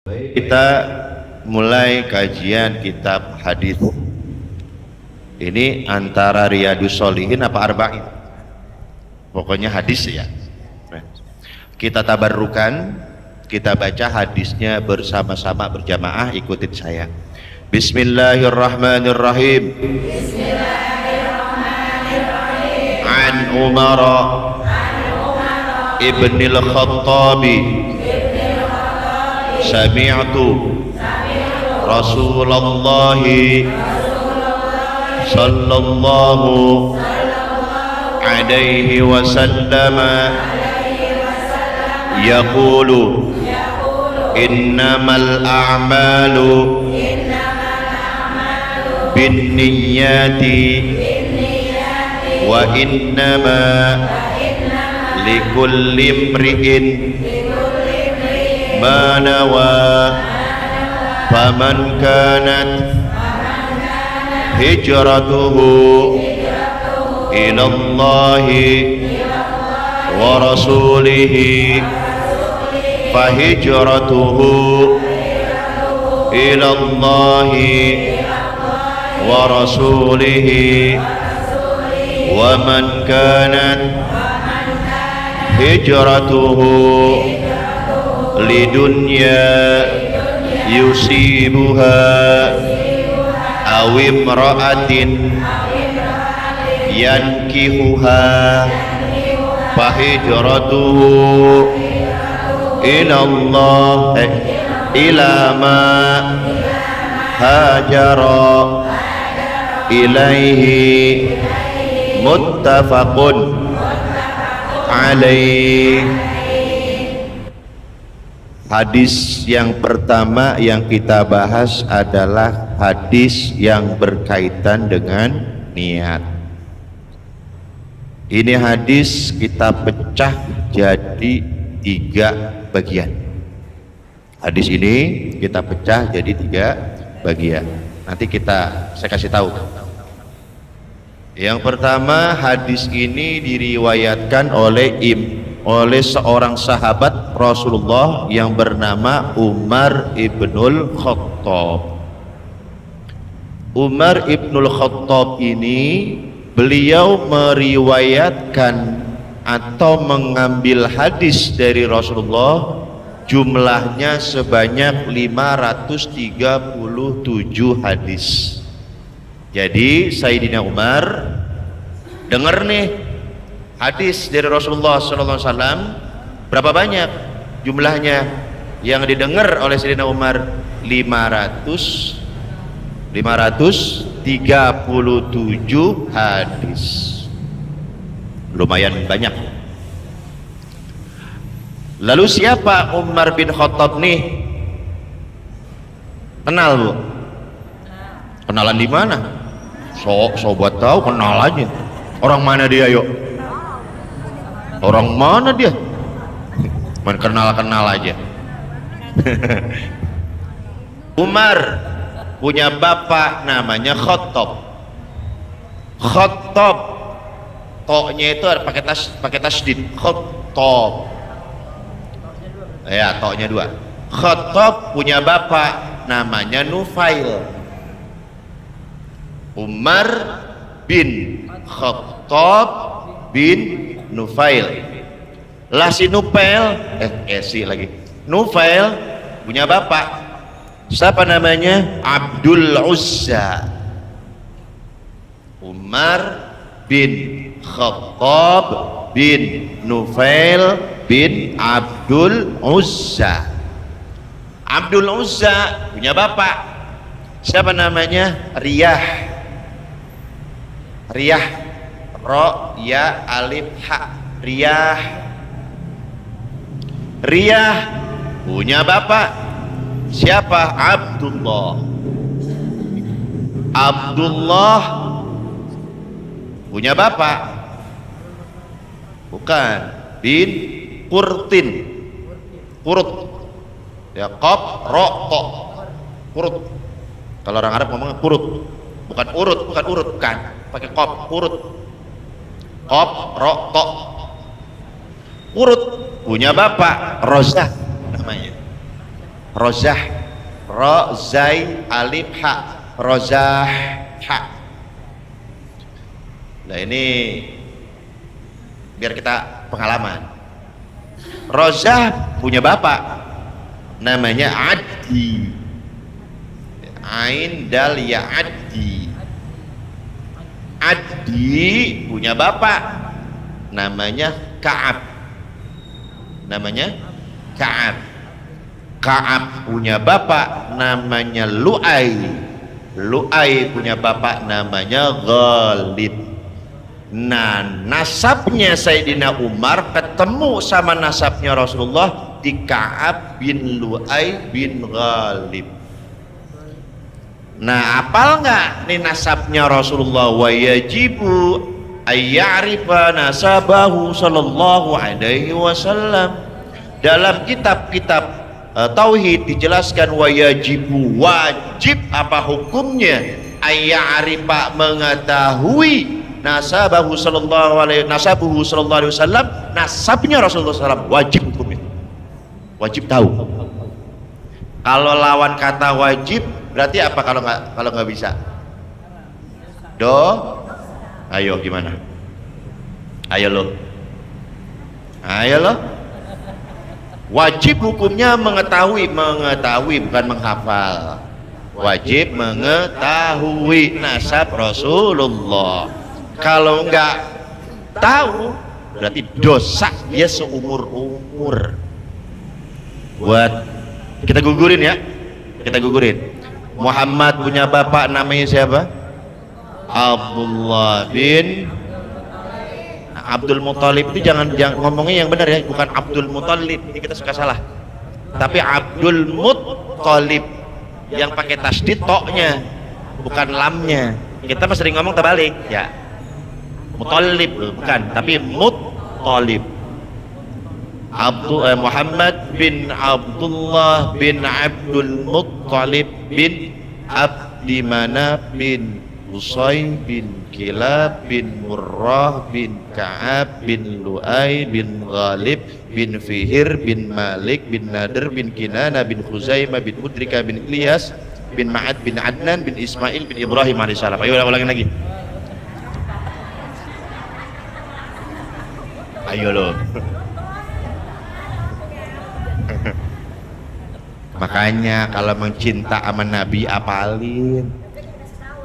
Kita mulai kajian kitab hadis. Ini antara Riyadus Sholihin apa Arba'in? Pokoknya hadis ya. Kita tabarrukan, kita baca hadisnya bersama-sama berjamaah, ikutin saya. Bismillahirrahmanirrahim. Bismillahirrahmanirrahim. An Umar ibnil Khattabi sami'tu Rasulullah sallallahu alaihi wasallam yaqulu innamal a'malu binniyati wa innama likulli imri'in ma nawa faman kanat hijratuhu ila Allahi wa rasulihi fa hijratuhu ila Allahi wa rasulihi wa man kanat hijratuhu lidunya yusibuha aw imra'atin yankihuha fa hijratuhu ila Allah ila ma hajara ilaihi muttafaqun alaih. Hadis yang pertama yang kita bahas adalah hadis yang berkaitan dengan niat. Ini hadis kita pecah jadi 3 bagian. Hadis ini kita pecah jadi 3 bagian. Nanti saya kasih tahu. Yang pertama, hadis ini diriwayatkan oleh seorang sahabat Rasulullah yang bernama Umar ibnul Khattab. Umar ibnul Khattab ini beliau meriwayatkan atau mengambil hadis dari Rasulullah jumlahnya sebanyak 537 hadis. Jadi Sayyidina Umar dengar nih hadis dari Rasulullah SAW, berapa banyak jumlahnya yang didengar oleh Sayyidina Umar? 537 hadis. Lumayan banyak. Lalu siapa Umar bin Khattab nih? Kenal Bu? Kenalan di mana? Sobat tahu, kenal aja. Orang mana dia yuk? Orang mana dia? Main kenal aja. Umar punya bapak namanya Khattab. Khattab, toknya itu pakai tasdid. Khattab. Ya, toknya 2. Khattab punya bapak namanya Nufail. Umar bin Khattab bin Nufail. Lah si Nufail Nufail punya bapak. Siapa namanya? Abdul Uzza. Umar bin Khattab bin Nufail bin Abdul Uzza. Abdul Uzza punya bapak. Siapa namanya? Riyah. Ro ya alif ha. Riyah punya bapak. Siapa? Abdullah punya bapak. Bukan, bin Qurtin. Qurut. Ya, qaf ro to. Qurut. Kalau orang Arab ngomongnya qurut. Bukan urut, bukan. Pakai qaf, qurut. Qaf ro to. Qurut punya bapak Rozak namanya. rozah, ro zai alif ha, rozah ha. Nah ini biar kita pengalaman. Rozah punya bapak namanya Adi, ain dal ya Adi. Adi punya bapak namanya Ka'ab, namanya Ka'ab. Ka'ab punya bapak namanya Lu'ai. Lu'ai punya bapak namanya Ghalib. Nah, nasabnya Sayyidina Umar ketemu sama nasabnya Rasulullah di Ka'ab bin Lu'ai bin Ghalib. Nah, apal nggak nih nasabnya Rasulullah? Wa yajibu ayya'rifa nasabahu sallallahu alaihi wasallam. Dalam kitab-kitab tauhid dijelaskan wa yajibu, wajib apa hukumnya, ayya'rifa mengetahui nasabahu sallallahu alaihi wasallam, nasabnya Rasulullah SAW, wajib hukumnya, wajib tahu. Kalau lawan kata wajib berarti apa? Kalau nggak bisa ayo gimana, ayo lo wajib hukumnya mengetahui bukan menghafal. Wajib mengetahui nasab Rasulullah. Kalau nggak tahu berarti dosa dia seumur-umur. Buat kita gugurin ya, kita gugurin. Muhammad punya bapak namanya siapa? Abdullah bin Abdul Muthalib. Itu jangan ngomongnya yang benar ya, bukan Abdul Muthalib, ini kita suka salah, tapi Abdul Muthalib yang pakai tasdid toknya bukan lamnya. Kita masih sering ngomong terbalik ya, Muthalib bukan, tapi Muthalib. Muhammad bin Abdullah bin Abdul Muttalib bin Abdi Manaf bin Qusay bin Kilab bin Murrah bin Ka'ab bin Lu'ay bin Ghalib bin Fihir bin Malik bin Nadir bin Kinana bin Khuzaimah bin Mudrika bin Ilyas bin Ma'ad bin Adnan bin Ismail bin Ibrahim alaihissalam. Ayo ulangin lagi, ayo lo. Makanya kalau mencinta sama Nabi apalin,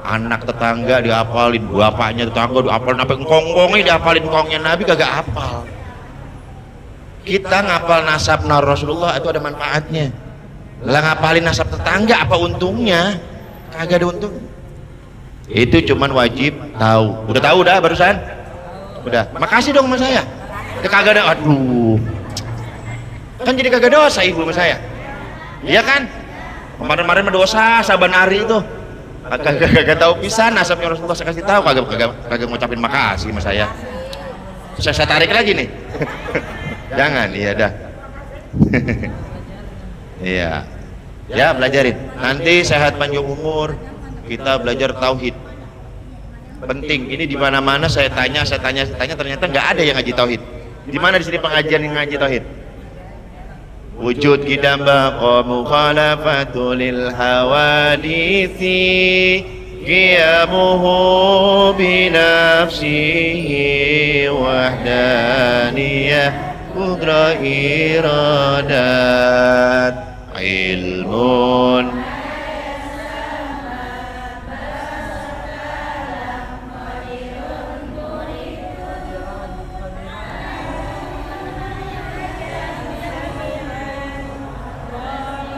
anak tetangga diapalin, bapaknya tetangga diapalin, sampai ngkong-ngongnya diapalin, ngkongnya Nabi kagak apal. Kita ngapal nasab Rasulullah itu ada manfaatnya. Lah ngapalin nasab tetangga apa untungnya? Kagak ada untung. Itu cuman wajib tahu. Udah tahu dah barusan? Udah. Makasih dong sama saya. Kagak ada, aduh. Kan jadi kagak dosa ibu sama saya. Iya kan? Kemarin-kemarin berdosa saban hari itu. Kagak tahu pisan nasabnya Rasulullah, saya kasih tahu, kagak ngucapin makasih sama saya. Saya tarik lagi nih. Jangan, iya dah. Iya. Ya belajarin. Nanti sehat panjang umur, kita belajar tauhid. Penting. Ini di mana-mana saya tanya ternyata nggak ada yang ngaji tauhid. Di mana di sini pengajian yang ngaji tauhid? Wujud kidam baqa mukhalafatu lil hawadithi qiyamuhu binafsihi wahdaniyah kudra iradat ilmun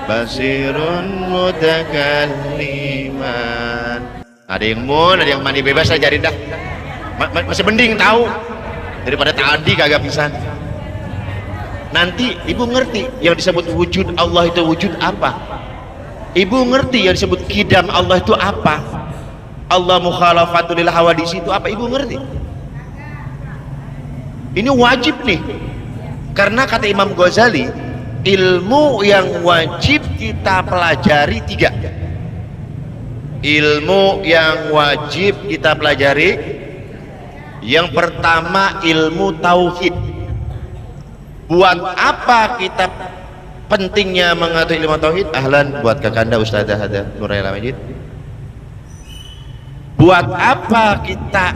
basirun mutakalliman. Ada yang ada yang mandi bebas, ajarin dah. Masih mending tahu daripada tadi kagak pisan. Nanti ibu ngerti yang disebut wujud Allah itu wujud apa. Ibu ngerti yang disebut kidam Allah itu apa. Allah mukhalafatul lil hawadis itu apa, ibu ngerti. Ini wajib nih. Karena kata Imam Ghazali, ilmu yang wajib kita pelajari tiga. Ilmu yang wajib kita pelajari, yang pertama ilmu tauhid. Buat apa kita pentingnya mengetahui ilmu tauhid. Ahlan buat kakanda Ustazah ada Nuraila Majid. Buat apa kita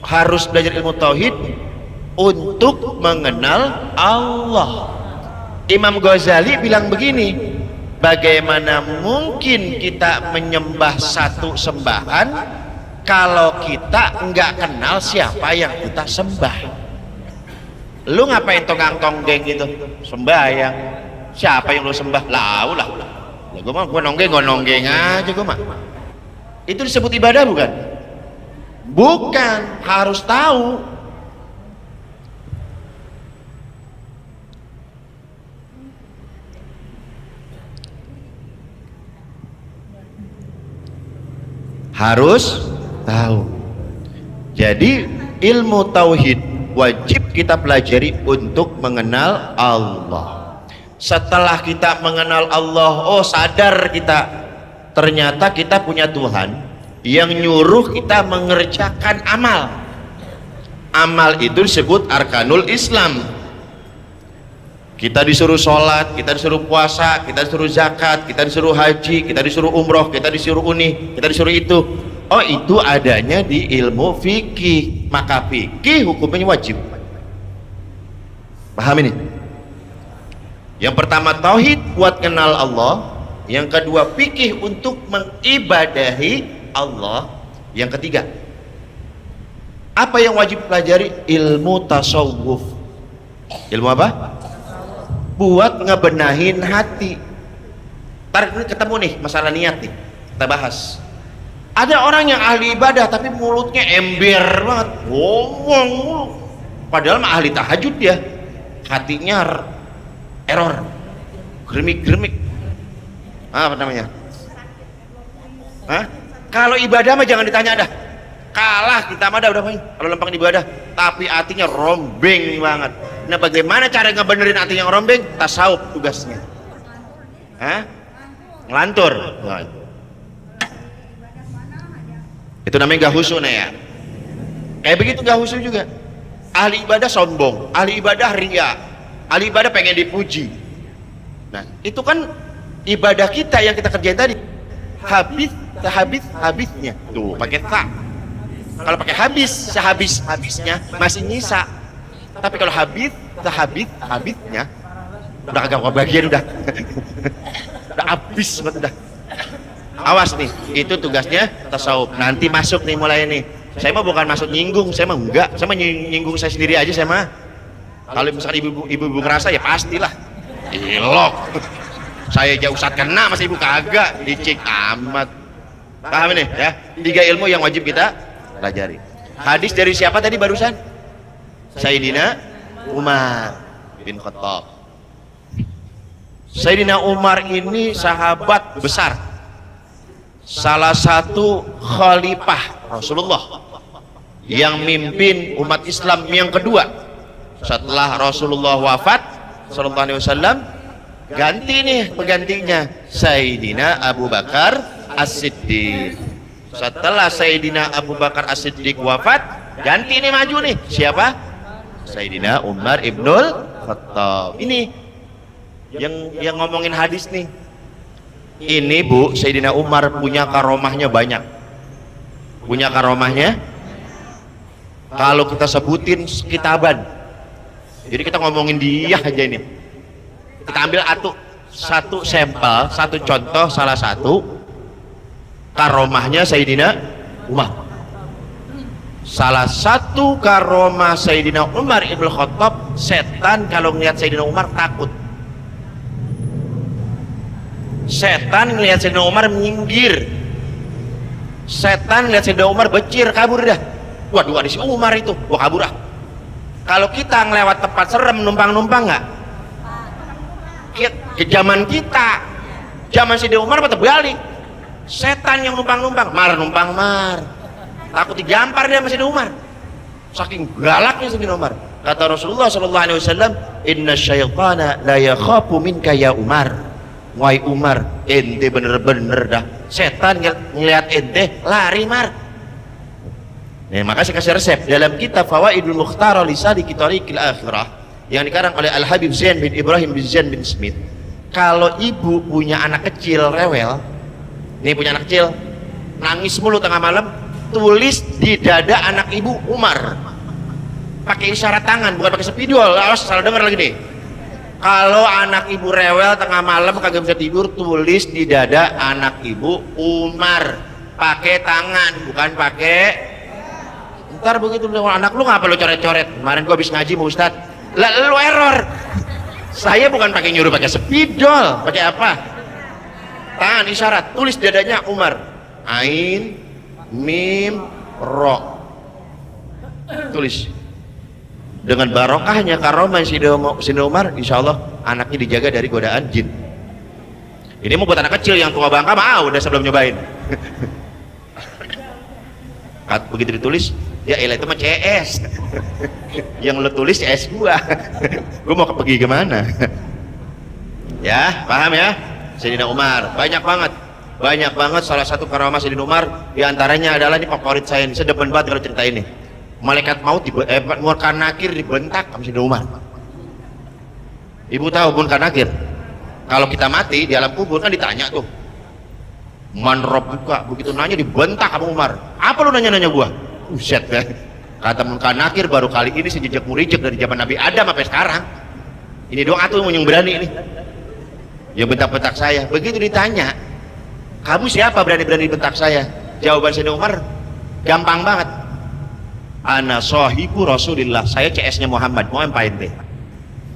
harus belajar ilmu tauhid? Untuk mengenal Allah. Imam Ghazali bilang begini, bagaimana mungkin kita menyembah satu sembahan kalau kita nggak kenal siapa yang kita sembah? Lu ngapain tonggang-tonggeng gitu sembahyang? Siapa yang lu sembah? Lah gue mah gue nonggeng aja gue mah. Itu disebut ibadah bukan? Bukan, harus tahu. Harus tahu. Jadi ilmu tauhid wajib kita pelajari untuk mengenal Allah. Setelah kita mengenal Allah, oh sadar kita ternyata kita punya Tuhan yang nyuruh kita mengerjakan amal. Amal itu disebut arkanul Islam. Kita disuruh sholat, kita disuruh puasa, kita disuruh zakat, kita disuruh haji, kita disuruh umroh, kita disuruh kita disuruh itu. Oh, itu adanya di ilmu fikih. Maka fikih hukumnya wajib. Paham ini? Yang pertama tauhid buat kenal Allah, yang kedua fikih untuk mengibadahi Allah, yang ketiga apa yang wajib pelajari? Ilmu tasawuf. Ilmu apa? Buat ngebenahin hati. Tarik ketemu nih masalah niat nih, kita bahas. Ada orang yang ahli ibadah tapi mulutnya ember banget, ngomong padahal mah ahli tahajud dia, hatinya error, germik apa namanya? Kalau ibadah mah jangan ditanya dah, kalah kita mah udah main kalau lempeng ibadah, tapi hatinya rombeng banget. Nah, bagaimana cara ngebenerin hati yang rombeng? Tasawuf tugasnya. Ngelantur. Itu namanya gak khusyuk ya. Kayak begitu gak khusyuk juga. Ahli ibadah sombong, ahli ibadah ria, ahli ibadah pengen dipuji. Nah, itu kan ibadah kita yang kita kerjain tadi. Habisnya. Tuh, pakai tak. Kalau pakai habisnya masih nyisa. Tapi kalau habisnya udah agak kebagian udah habis banget udah. Awas nih, itu tugasnya tasawuf. Nanti masuk nih mulai nih. Saya mah bukan maksud nyinggung, saya mah enggak. Saya mah nyinggung saya sendiri aja saya mah. Kalau misalkan ibu-ibu ngerasa ya pastilah. Ilok. Saya aja ustad kena masih ibu kagak, licik amat. Paham ini ya? 3 ilmu yang wajib kita pelajari. Hadis dari siapa tadi barusan? Sayyidina Umar bin Khattab. Sayyidina Umar ini sahabat besar, salah satu khalifah Rasulullah yang mimpin umat Islam yang kedua setelah Rasulullah wafat sallallahu alaihi wasallam. Ganti nih penggantinya Sayyidina Abu Bakar As-Siddiq. Setelah Sayyidina Abu Bakar As-Siddiq wafat, ganti nih maju nih siapa? Sayyidina Umar ibnul Khattab. Ini yang ngomongin hadis nih. Ini Bu, Sayyidina Umar punya karomahnya banyak. Punya karomahnya kalau kita sebutin sekitaban. Jadi kita ngomongin dia aja ini. Kita ambil satu sampel, satu contoh salah satu karomahnya Sayyidina Umar. Salah satu karomah Sayyidina Umar ibn Khattab, setan kalau ngelihat Sayyidina Umar takut. Setan ngelihat Sayyidina Umar minggir. Setan ngelihat Sayyidina Umar becir, kabur dah. Waduh, ada si Umar itu, wah kabur ah. Kalau kita ngelewat tempat serem, numpang-numpang nggak? Ke zaman kita, zaman Sayyidina Umar patah balik. Setan yang numpang-numpang, numpang takut digampar dia sama Sayyidina Umar, saking galaknya Sayyidina Umar. Kata Rasulullah sallallahu alaihi wasallam, inna syaitana la yakhafu minka ya Umar. Wahai Umar, ente bener-bener dah setan ngelihat ente lari Mar. Nah, maka saya kasih resep dalam kitab Fawaidul Mukhtar li Sadiqi Thariqil Akhirah. yang dikarang oleh Al-Habib Zain bin Ibrahim bin Zain bin Smith. Kalau ibu punya anak kecil rewel, nih punya anak kecil nangis mulu tengah malam, tulis di dada anak ibu Umar, pakai isyarat tangan, bukan pakai spidol. Awas salah dengar lagi nih. Kalau anak ibu rewel tengah malam kagak bisa tidur, tulis di dada anak ibu Umar, pakai tangan, bukan pakai. Ntar begitu anak lu ngapa lu coret-coret? Kemarin gua habis ngaji mau Ustad, lah lu error. Saya bukan pakai nyuruh pakai spidol, pakai apa? Tangan isyarat, tulis dadanya Umar. Ain, mim, ro. Tulis. Dengan barokahnya karomah Sini Umar, insya Allah anaknya dijaga dari godaan jin. Ini mau buat anak kecil, yang tua bangka mau udah sebelum nyobain. Begitu ditulis, ya elah itu mah CS. Yang lo tulis CS gua. Gua mau pergi kemana? Ya, paham ya? Sayyidina Umar, banyak banget salah satu karamah Sayyidina Umar, diantaranya adalah ini favorit saya, ini saya demen banget kalau cerita ini. Malaikat maut Munkar Nakir dibentak sama Sayyidina Umar. Ibu tahu Munkar Nakir? Kalau kita mati di alam kubur kan ditanya tuh, man rabbuka, begitu nanya dibentak sama Umar. Apa lu nanya-nanya gua? Buset ya. Kata Munkar Nakir, baru kali ini sejejak murijek dari zaman Nabi Adam sampai sekarang. Ini doang tuh yang berani ini. Yang bentak-bentak saya. Begitu ditanya, kamu siapa berani-berani bentak saya? Jawaban Sayyidina Umar gampang banget. Ana sahibu Rasulillah, saya CS-nya Muhammad, mau apa ente?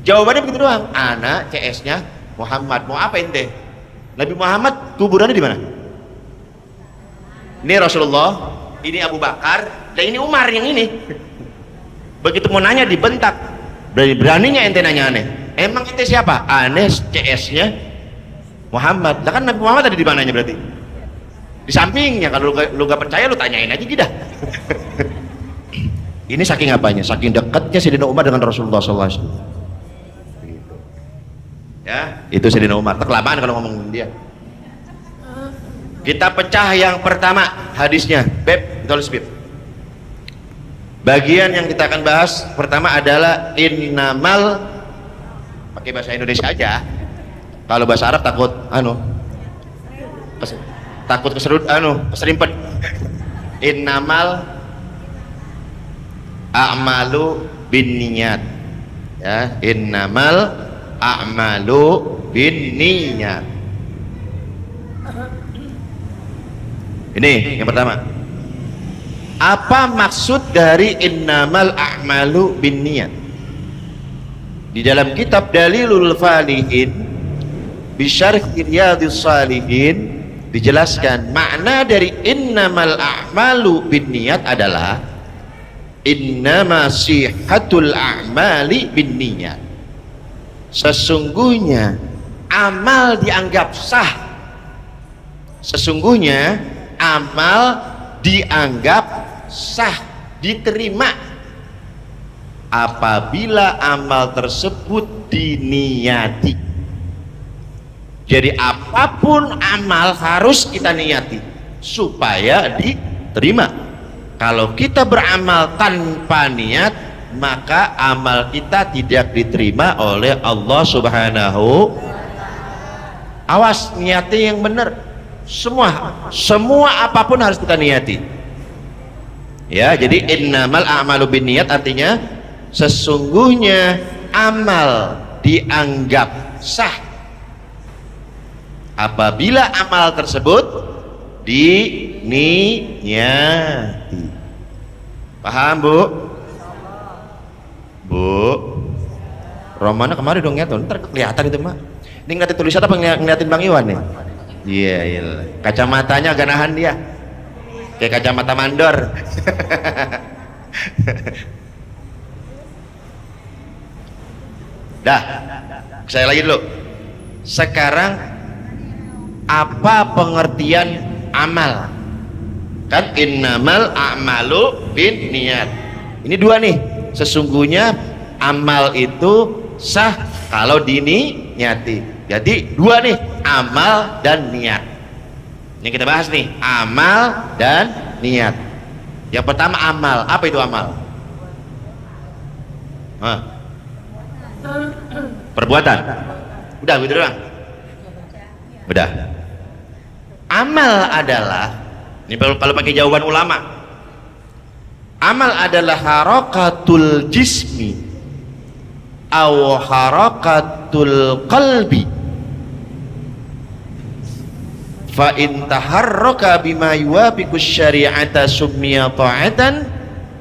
Jawabannya begitu doang. Ana CS-nya Muhammad, mau apa ente? Nabi Muhammad kuburannya di mana? Ini Rasulullah, ini Abu Bakar, dan ini Umar yang ini. Begitu mau nanya dibentak. Beraninya ente nanya aneh. Emang ente siapa? Aneh CS-nya Muhammad. Lah kan Nabi Muhammad ada di mananya berarti? Di sampingnya. Kalau lu gak percaya lu tanyain aja gitu dah. Ini saking apanya? Saking dekatnya Sayyidina Umar dengan Rasulullah SAW. Begitu. Ya, itu Sayyidina Umar. Kelamaan kalau ngomong dia. Kita pecah yang pertama hadisnya. Beb, tulis Beb. Bagian yang kita akan bahas pertama adalah innamal, pakai bahasa Indonesia aja. Kalau bahasa Arab takut takut keserimpet. Innamal a'malu binniyat. Ya, innamal a'malu binniyat. Ini yang pertama. Apa maksud dari innamal a'malu binniyat? Di dalam kitab Dalilul Falihin bisyarh Riyadhus Shalihin dijelaskan makna dari innamal a'malu binniyat adalah innama sihatul a'mali binniyat. Sesungguhnya amal dianggap sah. Sesungguhnya amal dianggap sah, diterima apabila amal tersebut diniyati. Jadi apapun amal harus kita niyati supaya diterima. Kalau kita beramal tanpa niat, maka amal kita tidak diterima oleh Allah Subhanahu. Awas, niatnya yang benar. Semua apapun harus kita niyati. Ya, jadi innamal a'malu binniyat artinya sesungguhnya amal dianggap sah apabila amal tersebut diniyati. Paham Bu? Bu Romana kemarin dong ya tuh, ntar kelihatan itu Mak. Ini ngeliatin tulisan apa ngeliatin Bang Iwan nih? Iya, iya. Kacamatanya agak nahan dia. Kayak kacamata mandor. Dah, saya lagi dulu. Sekarang apa pengertian amal? Kan innamal a'malu binniyat. Ini dua nih. Sesungguhnya amal itu sah kalau diniyati. Jadi dua nih, amal dan niat. Ini kita bahas nih, amal dan niat. Yang pertama amal. Apa itu amal? Perbuatan. Udah gitu doang. Udah. Amal adalah, ini kalau pakai jawaban ulama, amal adalah harakatul jismi aw harakatul qalbi, fa in taharraka bima yuwafiqus syari'ata summiya ta'atan,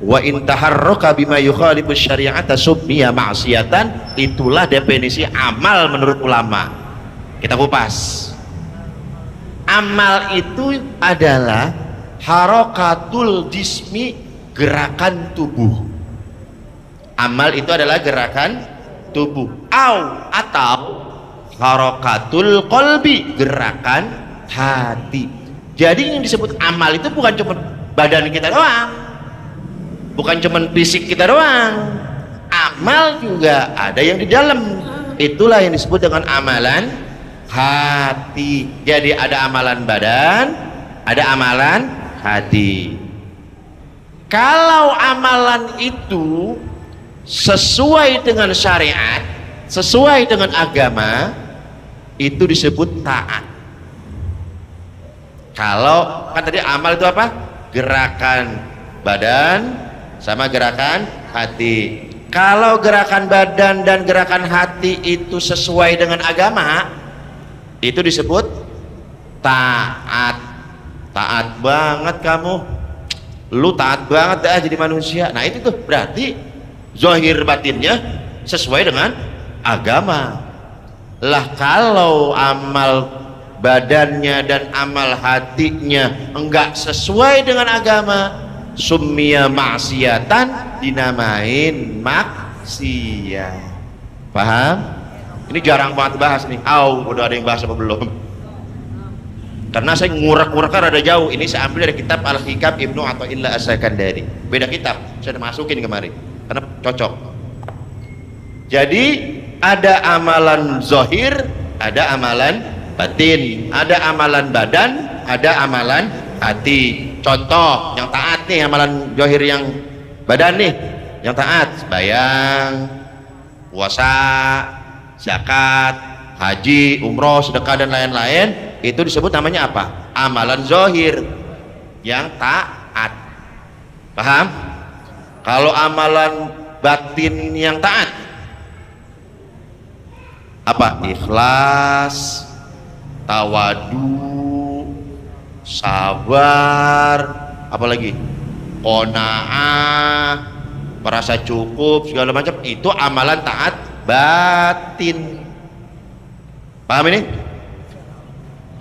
wa in taharraka bima yukhalifus syari'ata summiya ma'siyatan. Itulah definisi amal menurut ulama. Kita kupas. Amal itu adalah harakatul jismi, gerakan tubuh. Amal itu adalah gerakan tubuh. Atau harakatul qalbi, gerakan hati. Jadi yang disebut amal itu bukan cuma badan kita doang, bukan cuma fisik kita doang. Amal juga ada yang di dalam. Itulah yang disebut dengan amalan hati. Jadi ada amalan badan, ada amalan hati. Kalau amalan itu sesuai dengan syariat, sesuai dengan agama, itu disebut taat. Kalau kan tadi amal itu apa? Gerakan badan sama gerakan hati. Kalau gerakan badan dan gerakan hati itu sesuai dengan agama, itu disebut taat. Taat banget kamu, lu taat banget dah jadi manusia. Nah itu tuh berarti zahir batinnya sesuai dengan agama. Lah kalau amal badannya dan amal hatinya enggak sesuai dengan agama, summiya ma'siyatan, dinamain maksiat. Paham? Ini jarang banget bahas nih. Udah ada yang bahas apa belum? Karena saya ngurak-ngurakkan rada jauh. Ini saya ambil dari kitab Al-Hikam Ibnu Athaillah As-Sakandari. Beda kitab, saya masukin kemarin karena cocok. Jadi ada amalan zahir, ada amalan batin, ada amalan badan, ada amalan hati. Contoh yang taat nih, amalan zahir yang badan nih, yang taat, sembahyang, puasa, zakat, haji, umroh, sedekah dan lain-lain. Itu disebut namanya apa? Amalan zahir yang taat. Paham? Kalau amalan batin yang taat apa? Ikhlas, tawadu, sabar, apalagi qanaah, merasa cukup, segala macam. Itu amalan taat batin. Paham ini?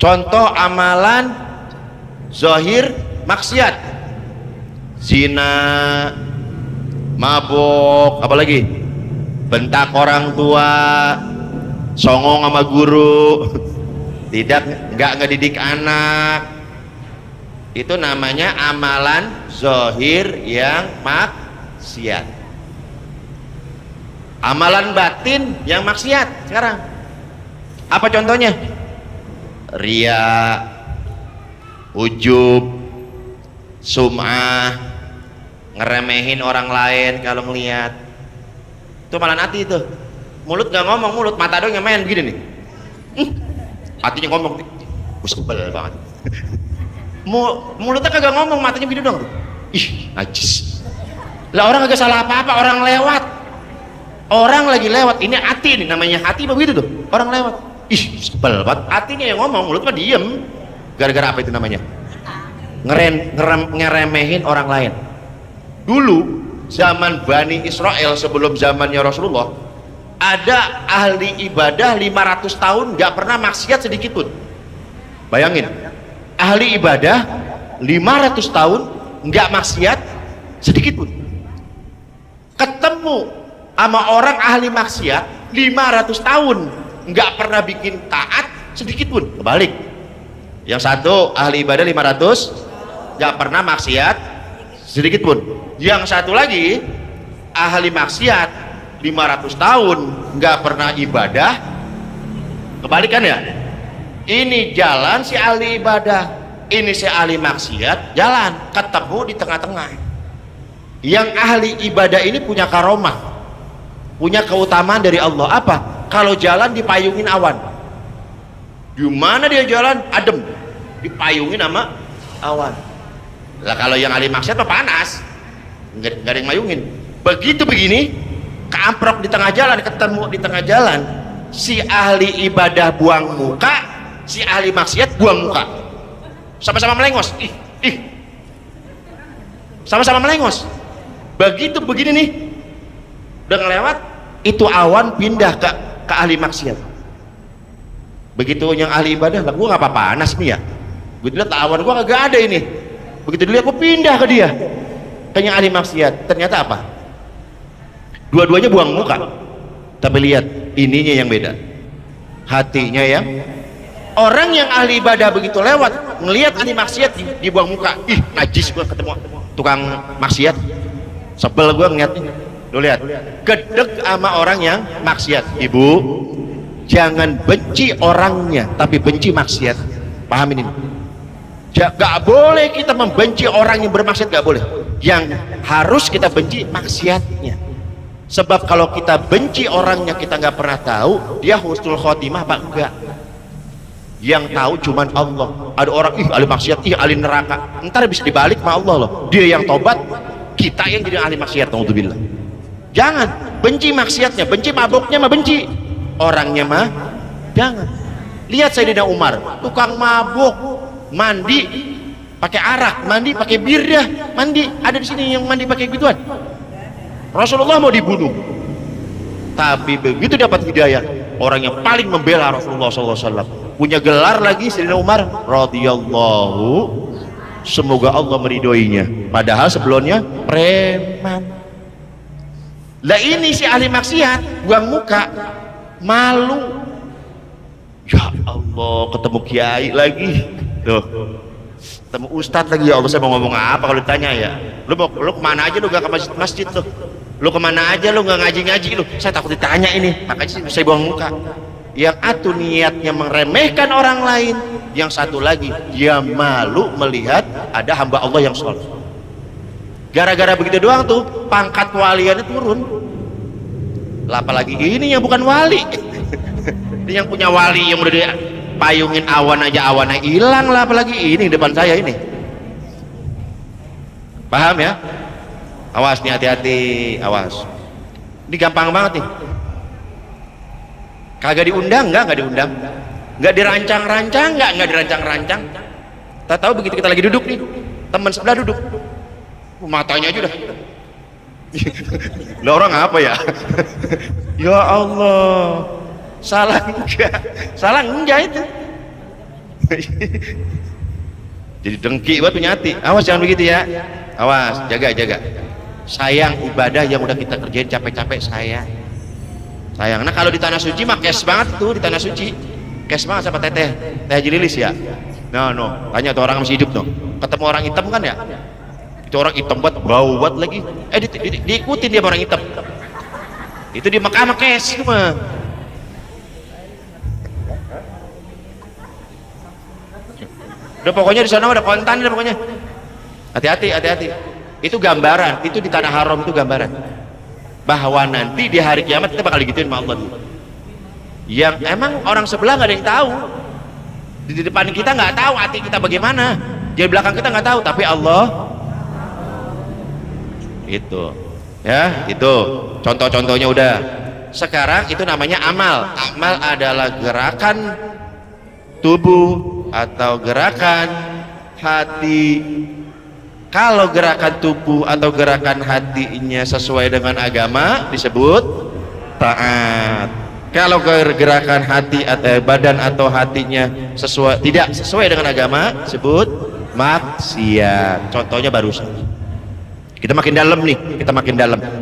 Contoh amalan zahir maksiat, zina, mabok, apalagi bentak orang tua, songong sama guru, nggak ngedidik anak. Itu namanya amalan zahir yang maksiat. Amalan batin yang maksiat sekarang apa contohnya? Ria, ujub, sum'ah, ngeremehin orang lain kalau ngelihat. Itu amalan hati itu. Mulut nggak ngomong, mulut, mata doang yang main begini nih. Hatinya ngomong, sebel banget. Mulutnya kagak ngomong, matanya begini doang tuh. Ih, najis. Lah orang kagak salah apa-apa, orang lewat. Orang lagi lewat, ini hati nih, namanya hati begitu tuh. Orang lewat. Ih, sebel banget. Hatinya yang ngomong, mulut mah diem. Gara-gara apa itu namanya? Ngeremehin orang lain. Dulu zaman Bani Israel, sebelum zamannya Rasulullah, ada ahli ibadah 500 tahun nggak pernah maksiat sedikit pun. Bayangin, ahli ibadah 500 tahun nggak maksiat sedikit pun. Ketemu sama orang ahli maksiat 500 tahun nggak pernah bikin taat sedikit pun. Kebalik, yang satu ahli ibadah 500 nggak pernah maksiat sedikit pun. Yang satu lagi ahli maksiat 500 tahun nggak pernah ibadah. Kebalikan ya, ini jalan si ahli ibadah, ini si ahli maksiat jalan, ketemu di tengah-tengah. Yang ahli ibadah ini punya karomah, punya keutamaan dari Allah. Apa? Kalau jalan dipayungin awan. Di mana dia jalan? Adem, dipayungin sama awan. Lah kalau yang ahli maksiat mah panas, nggak ada yang mayungin. Begitu begini, keamprok di tengah jalan, ketemu di tengah jalan, si ahli ibadah buang muka, si ahli maksiat buang muka, sama-sama melengos. Sama-sama melengos. Begitu begini nih, udah ngelewat, itu awan pindah ke ahli maksiat. Begitu yang ahli ibadah, lah gua nggak apa-apa panas nih ya. Begitu lihat awan gua kagak ada ini. Begitu dilihat gua pindah ke dia, ke yang ahli maksiat. Ternyata apa? Dua-duanya buang muka, tapi lihat ininya yang beda, hatinya yang. Orang yang ahli ibadah begitu lewat ngelihat ahli maksiat dibuang muka, ih najis gua ketemu tukang maksiat, sebel gua ngeliatnya. Lu lihat, gedeg sama orang yang maksiat. Ibu, jangan benci orangnya, tapi benci maksiat. Pahamin ini. Gak boleh kita membenci orang yang bermaksiat, gak boleh. Yang harus kita benci maksiatnya. Sebab kalau kita benci orangnya, kita nggak pernah tahu dia husnul khotimah apa enggak. Yang tahu cuman Allah. Ada orang ahli maksiat, ahli neraka, ntar bisa dibalik sama Allah loh. Dia yang tobat, kita yang jadi ahli maksiat. Naudzubillah. Jangan benci maksiatnya, benci mabuknya mah benci, orangnya mah jangan. Lihat Sayyidina Umar, tukang mabuk, mandi pakai arak, mandi pakai bir, dah mandi. Ada di sini yang mandi pakai gituan. Rasulullah mau dibunuh, tapi begitu dapat hidayah, orang yang paling membela Rasulullah SAW, punya gelar lagi Sayyidina Umar radhiyallahu, semoga Allah meridhoinya, padahal sebelumnya preman. Lah ini si ahli maksiat buang muka, malu. Ya Allah, ketemu kiai lagi tuh, ketemu ustadz lagi. Ya Allah, saya mau ngomong apa kalau ditanya ya? Lu kemana aja lu gak ke masjid tuh? Lu kemana aja lu nggak ngaji-ngaji lu? Saya takut ditanya ini, makanya saya buang muka. Yang satu niatnya meremehkan orang lain, yang satu lagi dia malu melihat ada hamba Allah yang soleh. Gara-gara begitu doang tuh pangkat waliannya turun. Lah apalagi ini yang bukan wali. Ini yang punya wali yang udah dipayungin awan aja awannya hilang, lah apalagi ini depan saya ini. Paham ya? Awas nih, hati-hati, awas. Ini gampang banget nih. Kagak diundang, nggak diundang, nggak dirancang-rancang, nggak dirancang-rancang. Tak tahu begitu kita lagi duduk nih, teman sebelah duduk, matanya aja udah. Lah orang apa ya? Ya Allah, salah enggak itu. Jadi dengki buat penyati. Awas jangan begitu ya. Awas, jaga. Sayang ibadah yang udah kita kerjain capek-capek, sayang. Nah kalau di tanah suci mah kes banget tuh, di tanah suci kes banget sama teteh Haji Lilis ya. No, tanya tuh orang masih hidup no, ketemu orang hitam kan ya, itu orang hitam buat bau buat lagi, diikutin dia orang hitam itu di Mekah kes itu mah. Udah pokoknya di sana udah kontan udah pokoknya. Hati-hati. Itu gambaran, itu di tanah haram, itu gambaran bahwa nanti di hari kiamat kita bakal digituin sama Allah. Yang emang orang sebelah nggak ada yang tahu, di depan kita nggak tahu hati kita bagaimana, di belakang kita nggak tahu, tapi Allah itu ya, itu contoh-contohnya udah. Sekarang itu namanya amal. Amal adalah gerakan tubuh atau gerakan hati. Kalau gerakan tubuh atau gerakan hatinya sesuai dengan agama disebut taat. Kalau gerakan hati atau badan atau hatinya tidak sesuai dengan agama disebut maksiat. Contohnya barusan. Kita makin dalam nih,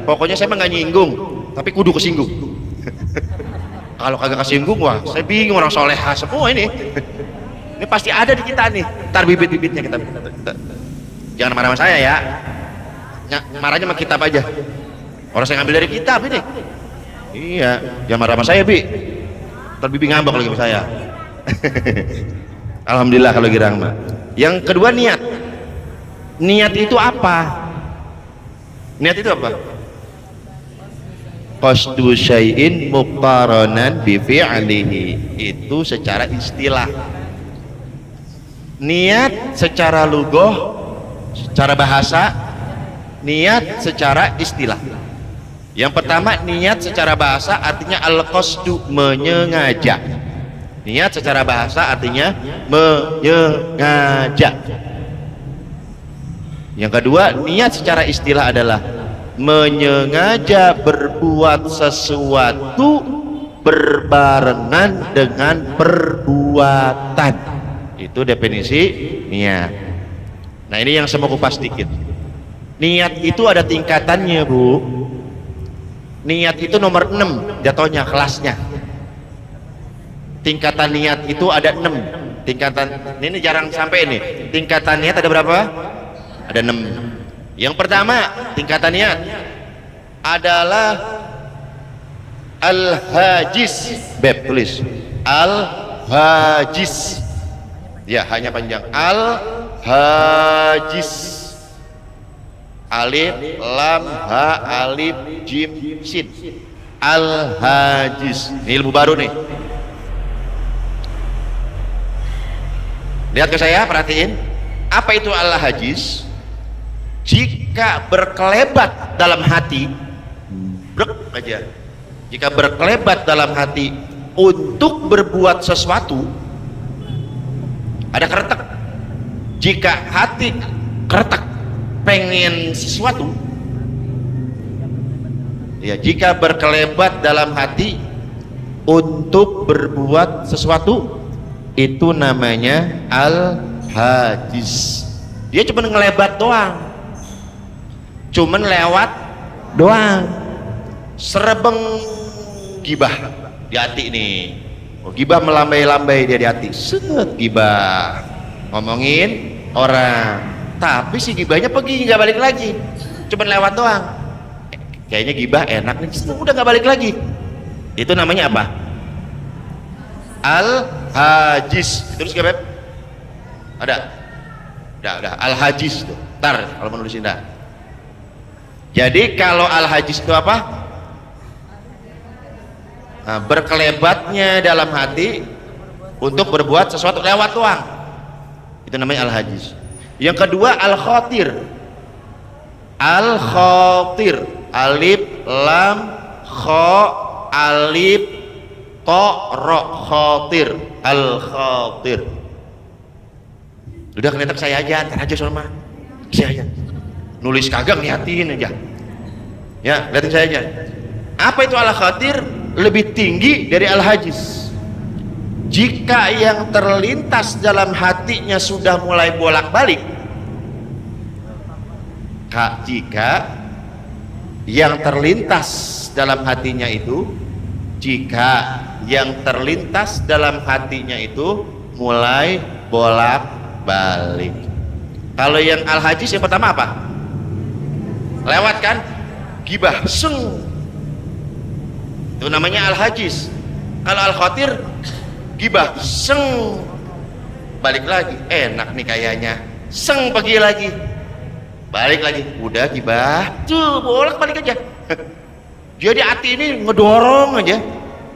Pokoknya saya nggak nyinggung, tapi kudu kesinggung. Kalau kagak kesinggung, wah saya bingung, orang soleha semua ini. Ini pasti ada di kita nih. Ntar bibit-bibitnya kita. Jangan marah sama saya ya. Marahnya sama kitab aja. Orang saya ngambil dari kitab ini. Iya, jangan marah sama saya, Bi. Ntar bibi ngambek lagi sama saya. Alhamdulillah kalau girang mah. Yang kedua niat. Niat itu apa? Niat itu apa? qasdu syai'in muqtaranan bi fi'lihi, itu secara istilah. Niat secara lughah, secara bahasa, niat secara istilah. Yang pertama, niat secara bahasa artinya al-qasdu, menyengaja. Niat secara bahasa artinya menyengaja. Yang kedua, niat secara istilah adalah menyengaja berbuat sesuatu berbarengan dengan perbuatan. Itu definisi niat. Nah, ini yang saya mau kupas sedikit. Niat itu ada tingkatannya, Bu. Niat itu nomor 6 jatuhnya kelasnya. Tingkatan niat itu ada 6 tingkatan. Ini jarang sampai nih. Tingkatan niat ada berapa? Ada 6. Yang pertama, tingkatan niat adalah al-hajis. Beb, tulis al-hajis. Ya, hanya panjang. Al-hajis. Alif, lam, ha, alif, jim, sin. Al-hajis. Ini ilmu baru nih. Lihat ke saya, perhatiin. Apa itu al-hajis? Jika berkelebat dalam hati, brek aja. Jika berkelebat dalam hati untuk berbuat sesuatu, ada keretek. Jika hati keretek pengen sesuatu, ya, jika berkelebat dalam hati untuk berbuat sesuatu, itu namanya al-hajis. Dia cuma ngelebat doang, cuman lewat doang. Serebeng gibah di hati nih. Oh, gibah melambai-lambai dia di hati. Set, gibah ngomongin orang, tapi si gibahnya pergi, nggak balik lagi, cuman lewat doang. Kayaknya gibah enak nih, udah nggak balik lagi. Itu namanya apa? Al-hajis. Terus gak, Beb? Ada? Udah al-hajis tuh. Ntar kalau menulis indah. Jadi kalau al-hajis itu apa? Nah, berkelebatnya dalam hati untuk berbuat sesuatu lewat doang. Itu namanya al-hajis. Yang kedua, al-khatir. Al-khatir, alif, lam, kha, alif, ta, ra, khatir. Al-khatir. Udah kelihatan saya aja, ntar aja soalnya saya aja. Nulis kagak niatin aja. Ya, lihatin saya aja. Apa itu al-khatir? Lebih tinggi dari al-hajis. Jika yang terlintas dalam hatinya sudah mulai bolak-balik, jika yang terlintas dalam hatinya itu, jika yang terlintas dalam hatinya itu mulai bolak-balik. Kalau yang al-hajis yang pertama apa? Lewat kan? Gibah, seng. Itu namanya al-hajis. Kalau al-khatir, gibah, seng, balik lagi, enak nih kayaknya, seng, pergi lagi, balik lagi, udah gibah, tuh bolak balik aja. Jadi hati ini ngedorong aja,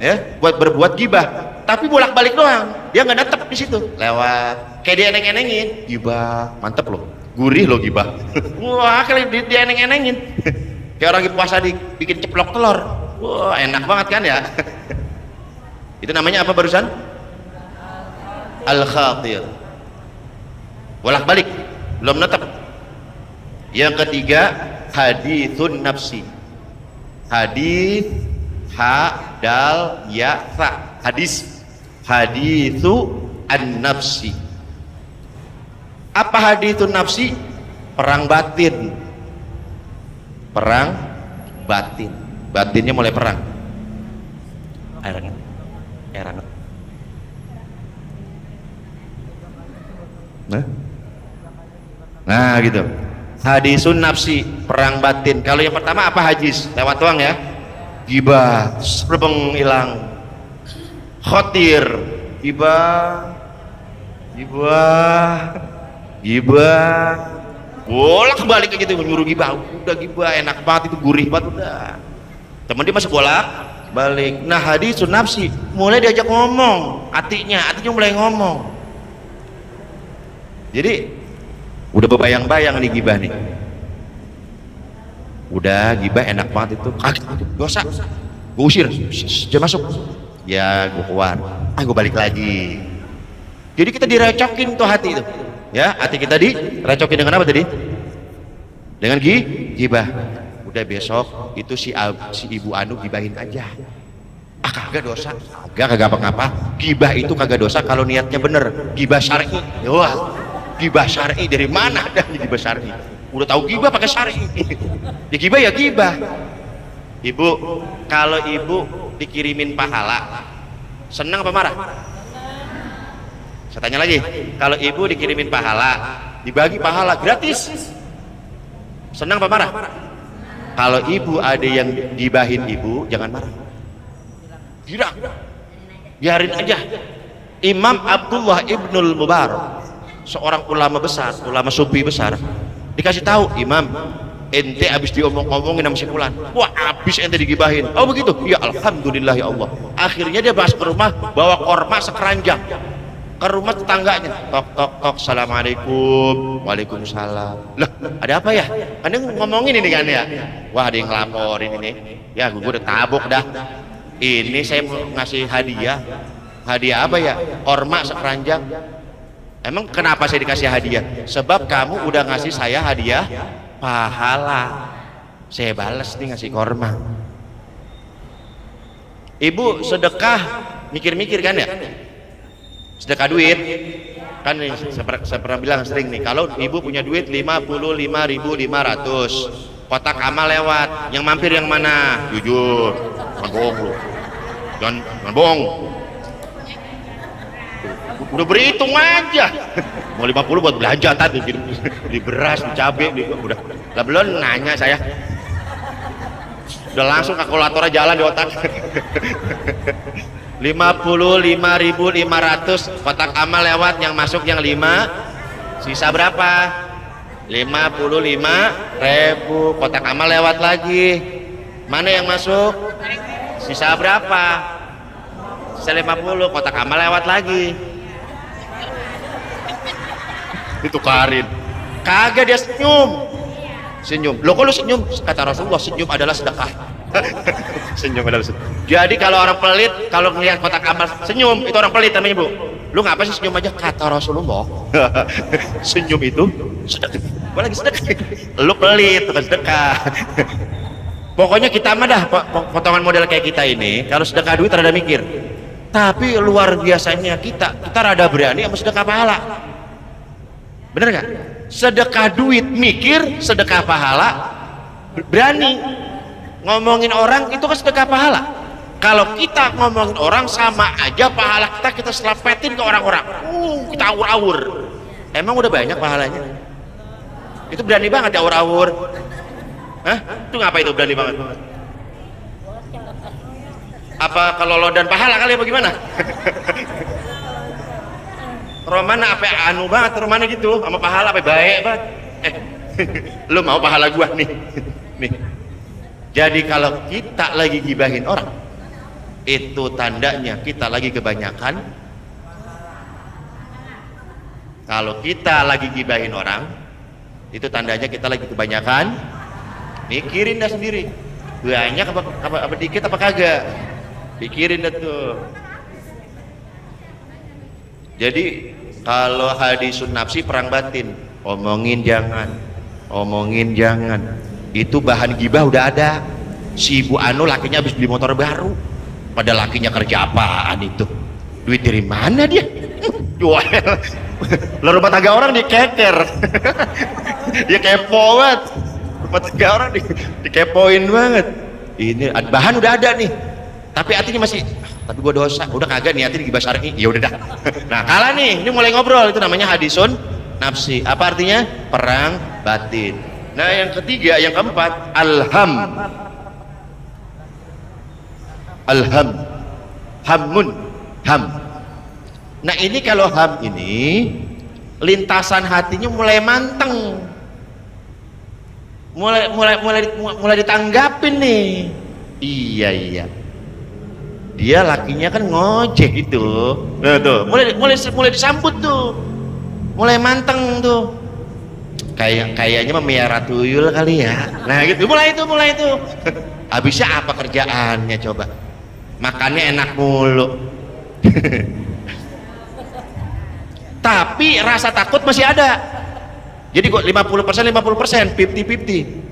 ya, buat berbuat gibah, tapi bolak balik doang, dia nggak netep di situ, lewat, kayak dia eneng-enengin, gibah, mantep loh, gurih loh gibah. Wah, kali dia eneng-enengin, kayak orang lagi puasa bikin ceplok telur, wah enak banget kan ya. Itu namanya apa barusan? Al-khatir. Bolak balik, belum netep. Yang ketiga, hadithun nafsi. Hadith, ha, dal, ya, fa. Hadis. Hadithu an-nafsi. Apa hadithun nafsi? Perang batin. Perang batin. Batinnya mulai perang. Air hangat. Nah gitu, hadisun nafsi, perang batin. Kalau yang pertama apa? Hajis, lewat doang ya, gibah, serbeng hilang. Khotir, gibah, bolak balik kayak gitu, menyuruh gibah. Udah gibah enak banget, itu gurih banget udah. temen dia masih bolak balik. Nah hadisun nafsi mulai diajak ngomong, hatinya mulai ngomong. Jadi udah berbayang-bayang nih gibah nih, udah gibah enak banget itu, kaget dosa, gue usir, jangan masuk, ya gue keluar, gue balik lagi. Jadi kita direcokin tuh hati itu, ya hati kita direcokin dengan apa tadi? Dengan gibah. Udah besok itu si ibu anu gibahin aja. Kagak dosa, kagak apa-apa. Gibah itu kagak dosa kalau niatnya bener. Gibah syar'i, wah, gibah syar'i dari mana dah gibah syar'i? Udah tahu gibah pakai syar'i. Ya gibah ya gibah. Ibu, kalau ibu dikirimin pahala, senang apa marah? Saya tanya lagi, kalau ibu dikirimin pahala, dibagi pahala gratis, senang apa marah? Kalau ibu ada yang gibahin ibu, jangan marah, girang, biarin aja. Imam Abdullah Ibnul Mubarak, seorang ulama besar, ulama sufi besar, dikasih tahu, Imam, ente abis diomong-omongin sama si fulan, wah abis ente digibahin. Oh begitu? Ya alhamdulillah ya Allah. Akhirnya dia masuk ke rumah bawa korma sekeranjang ke rumah tetangganya, tok tok tok, assalamualaikum, waalaikumsalam. Lah ada apa ya? Anda ngomongin ini kan ya? Wah ada yang ngelaporin ini, ya gue udah tabok dah. Ini saya mau ngasih hadiah. Hadiah apa ya? Korma sekeranjang. Emang kenapa saya dikasih hadiah? Sebab kamu udah ngasih saya hadiah pahala, saya balas nih ngasih korma. Ibu sedekah mikir-mikir kan ya? Sedekah duit kan nih, saya pernah bilang sering nih, kalau ibu punya duit 55.500, kotak amal lewat, yang mampir yang mana? Jujur, jangan bohong lu, jangan bohong, udah berhitung aja. Mau 50 buat belanja tadi, beli beras, beli cabai, udah lah belum nanya saya, udah langsung kalkulatornya jalan di otak. 55.500 kotak amal lewat, yang masuk yang 5, sisa berapa? 55.000 kotak amal lewat lagi, mana yang masuk? Sisa berapa? Sisa 50, kotak amal lewat lagi, ditukarin. Kagak, dia senyum. Loh kok lu senyum? Kata Rasulullah, senyum adalah sedekah. Senyum adalah sedekah. Jadi kalau orang pelit, kalau ngelihat kotak amal senyum, itu orang pelit namanya, Bu. Lu ngapa sih senyum aja? Kata Rasulullah, senyum itu sedekah. Gua lagi sedekah. Lu pelit, bukan sedekah. Pokoknya kita mah dah potongan model kayak kita ini, kalau sedekah duit rada mikir. Tapi luar biasanya kita rada berani sama sedekah pahala. Bener gak? Sedekah duit mikir, sedekah pahala berani. Ngomongin orang itu kan sedekah pahala. Kalau kita ngomongin orang sama aja pahala kita selapetin ke orang-orang. Kita awur-awur. Emang udah banyak pahalanya? Itu berani banget ya awur-awur. Hah? Itu ngapa itu berani banget? Apa kalau lo dan pahala kali apa gimana? Romana apa anu banget Romana gitu sama pahala apa baik banget. Lu mau pahala gua nih. Jadi kalau kita lagi gibahin orang, itu tandanya kita lagi kebanyakan. Kalau kita lagi gibahin orang, itu tandanya kita lagi kebanyakan. Mikirin dah sendiri, banyak apa dikit apa kagak, pikirin dah tuh. Jadi kalau hadisun nafsi perang batin, omongin jangan, itu bahan gibah udah ada. Si ibu anu lakinya habis beli motor baru, pada lakinya kerja apaan itu, duit dari mana dia? Jual. Lah rumah tangga orang dikeker. Dia kepo banget, rumah tangga orang dikepoin banget. Ini bahan udah ada nih, tapi hatinya masih, tapi gua dosa, udah kagak nih hati di gibah syar'i, ya udah dah. Nah kalah nih, ini mulai ngobrol, itu namanya hadisun nafsi. Apa artinya? Perang batin. Nah yang ketiga, yang keempat, hamun. Nah ini kalau ham ini lintasan hatinya mulai manteng, mulai ditanggapin nih. Iya iya, dia lakinya kan ngojek itu. Nah, tuh mulai disambut tuh, mulai manteng tuh, kayaknya memiara tuyul kali ya. Nah gitu, mulai itu habisnya apa kerjaannya coba, makannya enak mulu. Tapi rasa takut masih ada, jadi kok 50% 50%, 50-50.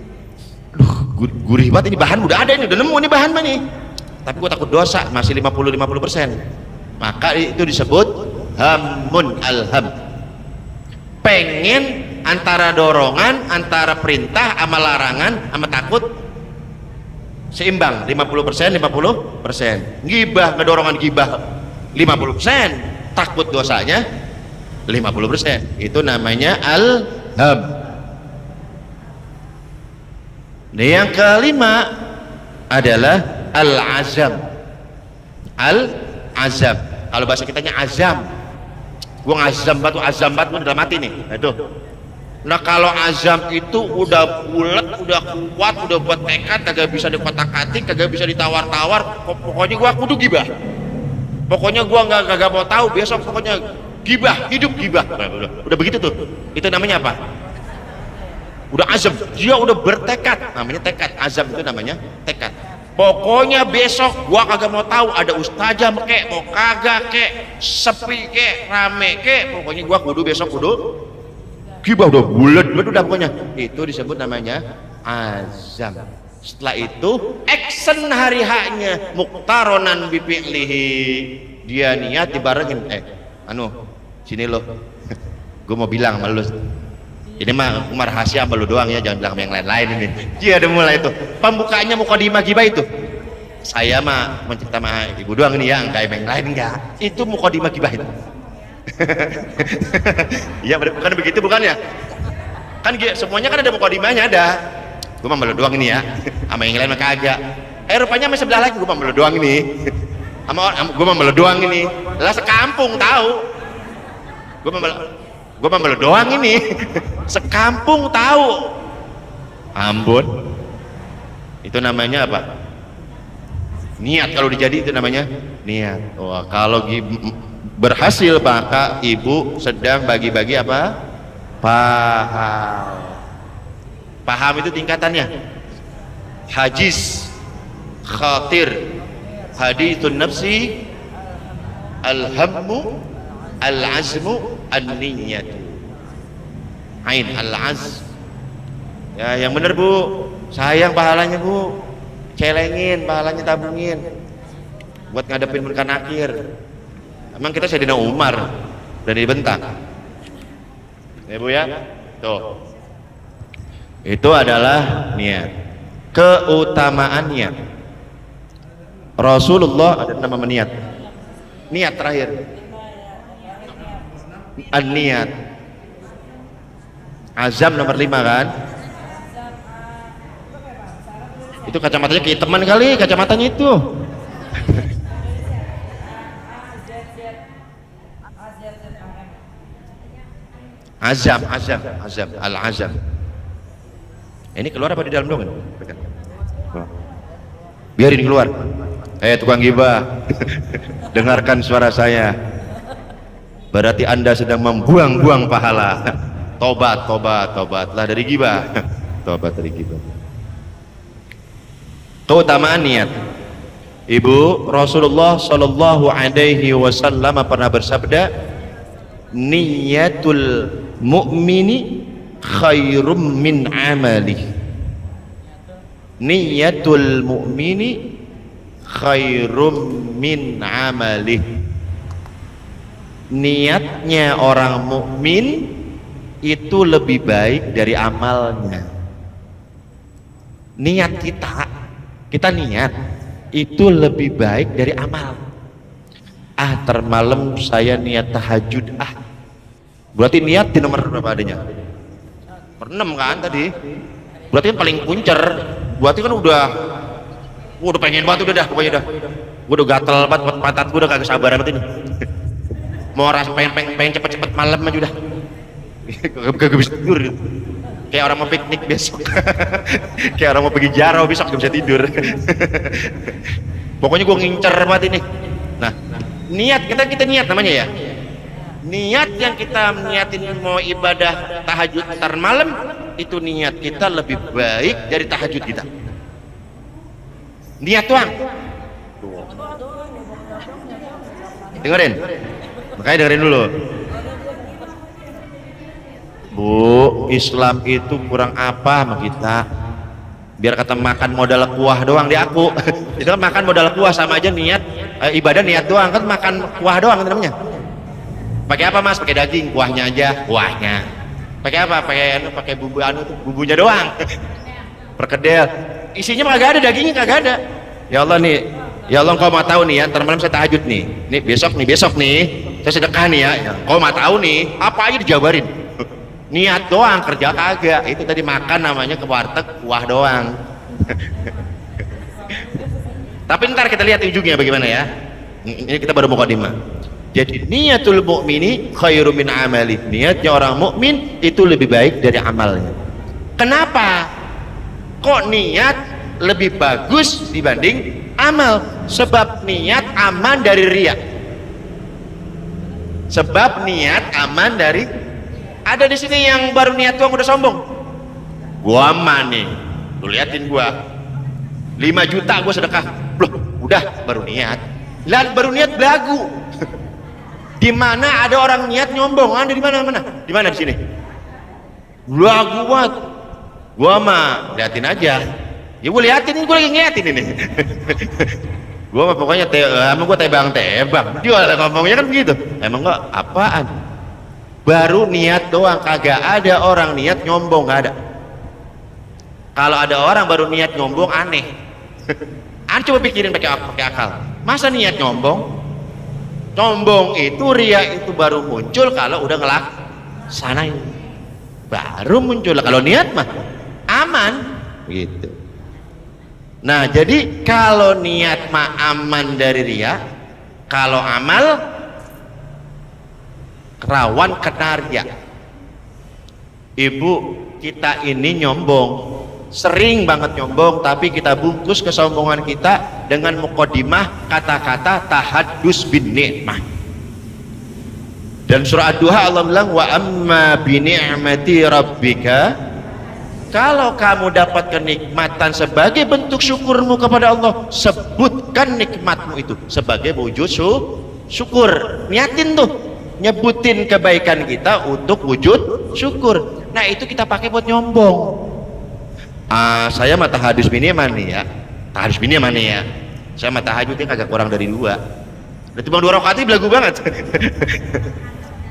Duh, gurih banget ini, bahan udah ada, ini udah nemu ini bahan mah nih, tapi gue takut dosa, masih 50-50%. Maka itu disebut hamun alham. Pengen antara dorongan, antara perintah sama larangan sama takut seimbang, 50% 50%. Gibah, ngedorongan gibah 50%, takut dosanya 50%. Itu namanya alham. Nah, yang kelima adalah al-azam. Al-azam, kalau bahasa kitanya azam, gua ngazam batu, azam batu dalam hati nih. Nah kalau azam itu udah bulat, udah kuat, udah buat tekad, kagak bisa dikotak-katik, kagak bisa ditawar-tawar. Pokoknya gua kudu gibah, pokoknya gua kagak mau tahu besok, pokoknya gibah, hidup gibah. Udah begitu tuh, itu namanya apa? Udah azam, dia udah bertekad, namanya tekad. Azam itu namanya tekad. Pokoknya besok gua kagak mau tahu ada ustazah kek, mau kagak kek, sepi kek, rame kek, pokoknya gua kudu besok kudu gibah, udah bulat udah pokoknya. Itu disebut namanya azam. Setelah itu action hari haknya muktaronan bifi'lihi, dia niat dibarengin, sini lo, gue mau bilang sama lu, ini mah rahasia sama lu doang ya, jangan bilang sama yang lain-lain ini. Dia udah mulai itu pembukaannya mukadimah gibah itu, saya mah mencerita sama ibu doang nih ya, kayak yang lain enggak, itu mukadimah gibah itu. Iya bukan begitu, bukan ya, kan semuanya kan ada mukadimahnya, ada. Gue mah malu doang ini ya, sama yang lain mah kagak. Rupanya sama sebelah lagi gue mah malu doang ini, sama gue mah malu doang ini, lah sekampung tahu. Gue mah malu doang ini, sekampung tahu. Ambon, itu namanya apa? Niat. Kalau dijadi itu namanya niat. Wah, kalau berhasil maka ibu sedang bagi-bagi apa? Paham. Paham itu tingkatannya hajiz, khatir, hadithun nafsi, alhammu, al-azmu, an-niyatu. Ain al-azm. Ya, yang bener Bu, sayang pahalanya Bu, celengin pahalanya, tabungin buat ngadepin munkar nakir. Emang kita Sayyidina Umar dan dibentak ya Bu ya. Tuh, itu adalah niat. Keutamaannya Rasulullah ada nama niat. Niat terakhir an-niat. Azam nomor 5 kan. Itu kacamatanya kehitaman kali, kacamatanya itu. Azam, al-azam. Ini keluar apa di dalam dong? Biarin keluar. Tukang gibah, dengarkan suara saya. Berarti Anda sedang membuang-buang pahala. Tobatlah dari gibah. Tobat dari gibah. Keutamaan niat. Ibu Rasulullah Shallallahu Alaihi Wasallam pernah bersabda, niyatul mu'mini khairum min amali. Niyatul mu'mini khairum min amali. Niatnya orang mukmin itu lebih baik dari amalnya. Niat kita niat itu lebih baik dari amal. Termalam saya niat tahajud, berarti niat di nomor berapa adanya? Nomor 6 kan tadi, berarti kan paling puncer, berarti kan udah pengen banget, udah pokoknya gue udah gatel banget, pantat gue udah kagak sabar banget ini. Mau pengen cepet-cepet malam aja udah kagak bisa tidur. kayak orang mau piknik besok. Kayak orang mau pergi jarau besok, gak bisa tidur. Pokoknya gue ngincer banget ini. Nah, niat kita niat namanya ya. Niat yang kita niatin mau ibadah tahajud ntar malam, itu niat kita lebih baik dari tahajud kita. Niat doang. Dengerin, makanya dengerin dulu. Bu, Islam itu kurang apa sama kita? Biar kata makan modal kuah doang di aku. Itu kan makan modal kuah, sama aja niat ibadah niat doang, kan makan kuah doang kan namanya. Pakai apa Mas? Pakai daging, kuahnya aja, kuahnya. Pakai apa? Pakai bumbu bumbunya doang. Perkedel. Isinya kagak ada, dagingnya kagak ada. Ya Allah nih, ya Allah, engkau mau tahu nih ya, ntar malam saya tahajud nih. Nih besok nih, saya sedekah nih ya. Engkau mau tahu nih, apa aja dijabarin. Niat doang, kerja kagak. Itu tadi makan namanya ke warteg, kuah doang. Tapi ntar kita lihat ujungnya bagaimana ya. Ini kita baru mukadimah. Jadi niatul mukmini khairum min amali. Niatnya orang mukmin itu lebih baik dari amalnya. Kenapa? Kok niat lebih bagus dibanding amal? Sebab niat aman dari riya. Sebab niat aman dari. Ada di sini yang baru niat doang udah sombong. Gua aman nih, lu liatin gua 5 juta gua sedekah. Loh, udah baru niat. Lah baru niat belagu. Di mana ada orang niat nyombong? Ada di mana? Di mana di sini? Belagu banget. Gua mah liatin aja. Ya gua liatin ini, gua lagi ngeliatin ini. Gua mah pokoknya emang gua tebang. Dia ngomongnya kan begitu. Emang gua apaan? Baru niat doang, kagak ada orang niat nyombong, nggak ada. Kalau ada orang baru niat nyombong, aneh. An coba pikirin pakai akal. Masa niat nyombong? Nyombong itu, ria itu baru muncul kalau udah ngelaksanain. Baru muncul. Kalau niat mah aman, gitu. Nah, jadi kalau niat mah aman dari ria, kalau amal rawan kena riya. Ibu kita ini nyombong, sering banget nyombong, tapi kita bungkus kesombongan kita dengan mukadimah kata-kata tahaddus bin ni'mah. Dan surah Ad-Duha Allah bilang wa amma bi ni'mati rabbika, kalau kamu dapat kenikmatan sebagai bentuk syukurmu kepada Allah, sebutkan nikmatmu itu sebagai wujud syukur. Niatin tuh, nyebutin kebaikan kita untuk wujud syukur. Nah itu kita pakai buat nyombong. Saya mah tahajud bini mana ya? Tahajud bini mana ya? Saya mah tahajudnya kagak kurang dari 2. Berarti bang 2 rakaat belagu banget.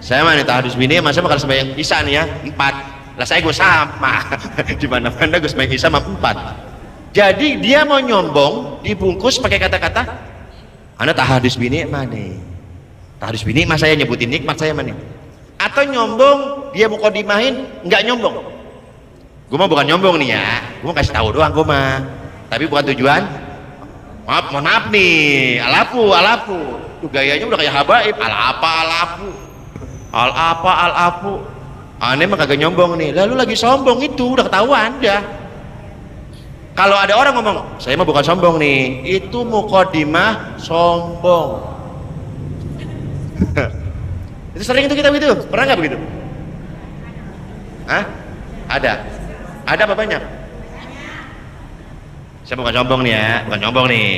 Saya mah nih tahajud bini, masa bakal sembahyang isya nih ya 4. Lah saya gue sama. Di mana-mana gue sembahyang isya mah 4. Jadi dia mau nyombong dibungkus pakai kata-kata ana tahajud bini mana? Harus bini mas saya nyebutin nikmat saya mana? Atau nyombong dia mukadimahin nggak nyombong? Gue mah bukan nyombong nih ya, gue mau kasih tahu doang gue mah. Tapi bukan tujuan. Mohon maaf nih, alapu. Tuh gayanya udah kayak habaib, alapu. Aneh mah kagak nyombong nih. Lalu lagi sombong itu udah ketahuan dah. Kalau ada orang ngomong, saya mah bukan sombong nih, itu mukadimah sombong. Itu sering itu kita begitu, pernah nggak begitu? Hah? Ada apa banyak? Saya bukan sombong nih ya, bukan sombong nih.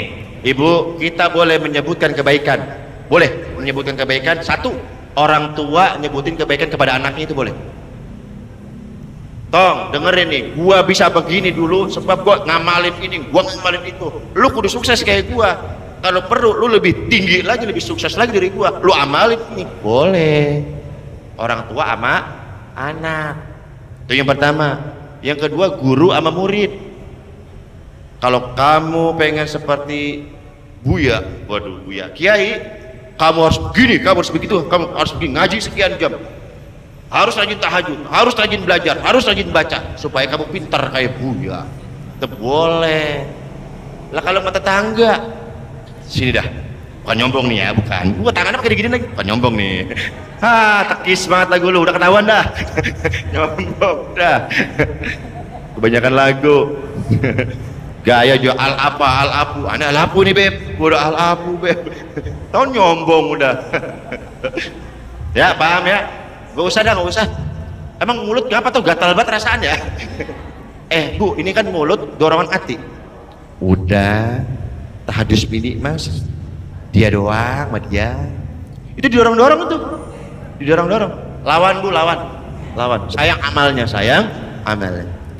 Ibu, kita boleh menyebutkan kebaikan, boleh menyebutkan kebaikan. Satu, orang tua nyebutin kebaikan kepada anaknya itu boleh. Tong, dengerin nih, gua bisa begini dulu sebab gua ngamalin ini, gua ngamalin itu. Lu kudu sukses kayak gua. Kalau perlu lu lebih tinggi lagi, lebih sukses lagi dari gua, lu amalin ini. Boleh. Orang tua sama anak. Itu yang pertama. Yang kedua, guru sama murid. Kalau kamu pengen seperti Buya, waduh Buya, Kiai, kamu harus begini, kamu harus begitu, kamu harus begini, ngaji sekian jam, harus rajin tahajud, harus rajin belajar, harus rajin baca supaya kamu pintar kayak Buya. Itu boleh. Lah kalau sama tetangga, sini dah, Bukan nyombong nih ya, bukan. Gua tangannya pakai digini lagi. Bukan nyombong nih. Tekis banget lagu lu, udah ketahuan dah. Nyombong dah. Kebanyakan lagu. Gaya juga al-apu. Ana al-apu nih, Beb. Gua udah al-apu, Beb. Tahu nyombong udah. Ya, paham ya? Gak usah dah, gak usah. Emang mulut kenapa tuh gatal banget rasaan ya? Bu, ini kan mulut dorongan hati. Udah, tahadus mini mas. Dia doang sama dia. Itu didorong-dorong itu. Didorong-dorong. Lawan bu, lawan. Sayang amalnya.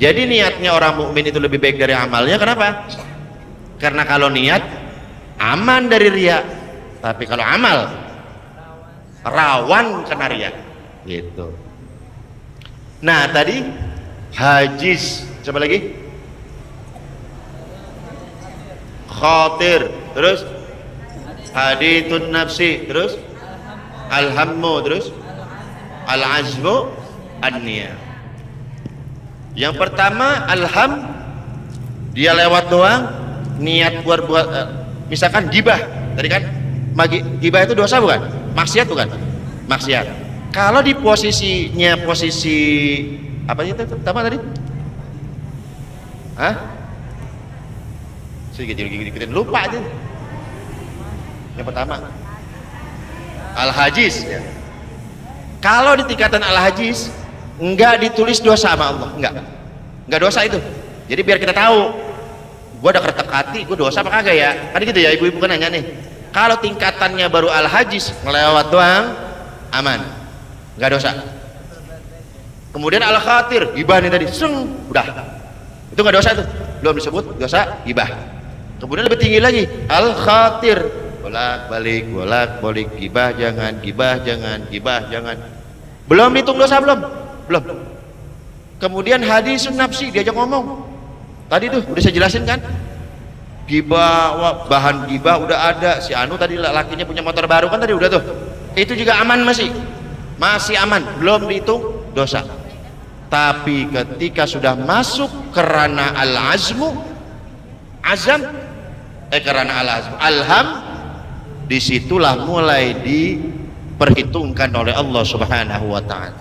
Jadi niatnya orang mukmin itu lebih baik dari amalnya. Kenapa? Karena kalau niat aman dari riya. Tapi kalau amal rawan kena riya. Gitu. Nah tadi hajiz. Coba lagi. Khatir. Terus hadithun nafsi, terus alhammu, terus al-azmu, an-niyah. Yang pertama alham, dia lewat doang, niat buat misalkan gibah tadi kan, gibah itu dosa bukan? Maksiat bukan? Maksiat. Kalau di posisinya posisi apa itu pertama tadi? Sedikit lupa aja. Yang pertama al-hajiz ya. Kalau di tingkatan al-hajiz enggak ditulis dosa sama Allah, enggak dosa itu. Jadi biar kita tahu gua ada keretek hati, gua dosa apa kagak ya, kan gitu ya, ibu-ibu kan nanya nih. Kalau tingkatannya baru al-hajiz, ngelewat doang aman, enggak dosa. Kemudian al-khatir, gibah nih tadi, udah itu enggak dosa tuh, belum disebut dosa gibah. Kemudian lebih tinggi lagi al-khatir, bolak balik gibah jangan, belum hitung dosa, belum. Kemudian hadisun nafsi, diajak ngomong tadi tuh udah saya jelasin kan, gibah, bahan gibah udah ada. Si Anu tadi lakinya punya motor baru kan tadi udah tuh, itu juga aman, masih aman, belum dihitung dosa. Tapi ketika sudah masuk kerana alham, disitulah mulai diperhitungkan oleh Allah Subhanahu wa ta'ala.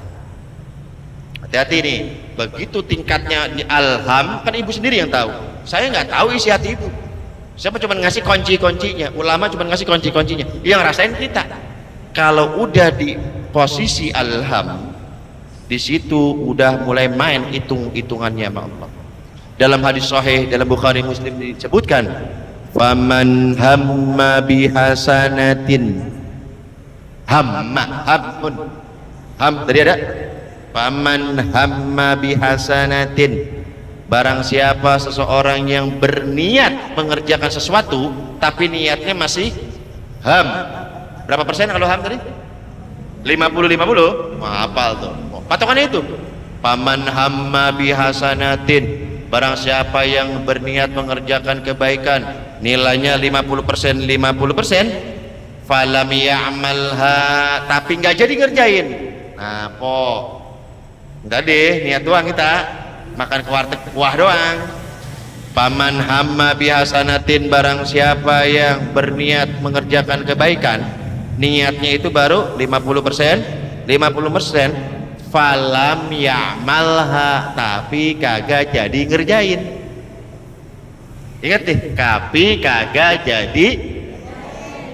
Hati-hati nih, begitu tingkatnya di alham, kan ibu sendiri yang tahu. Saya nggak tahu isi hati ibu. Saya cuma ngasih kunci-kuncinya, ulama cuma ngasih kunci-kuncinya. Yang rasain kita. Kalau udah di posisi alham, di situ udah mulai main hitung-hitungannya sama Allah. Dalam hadis sahih dalam Bukhari Muslim disebutkan, faman hamma bihasanatin, ham tadi ada, faman hamma bihasanatin, barang siapa seseorang yang berniat mengerjakan sesuatu tapi niatnya masih ham. Berapa persen kalau ham tadi? 50-50. Hafal tuh patokannya itu. Faman hamma bihasanatin, barang siapa yang berniat mengerjakan kebaikan nilainya 50%, falam ya'malha, tapi nggak jadi ngerjain. Nah enggak deh, niat doang kita makan ke warteg kuah doang. Paman hamma bihasanatin, barang siapa yang berniat mengerjakan kebaikan niatnya itu baru 50%, falam ya'malha, tapi kagak jadi ngerjain. Ingat nih, tapi kagak jadi.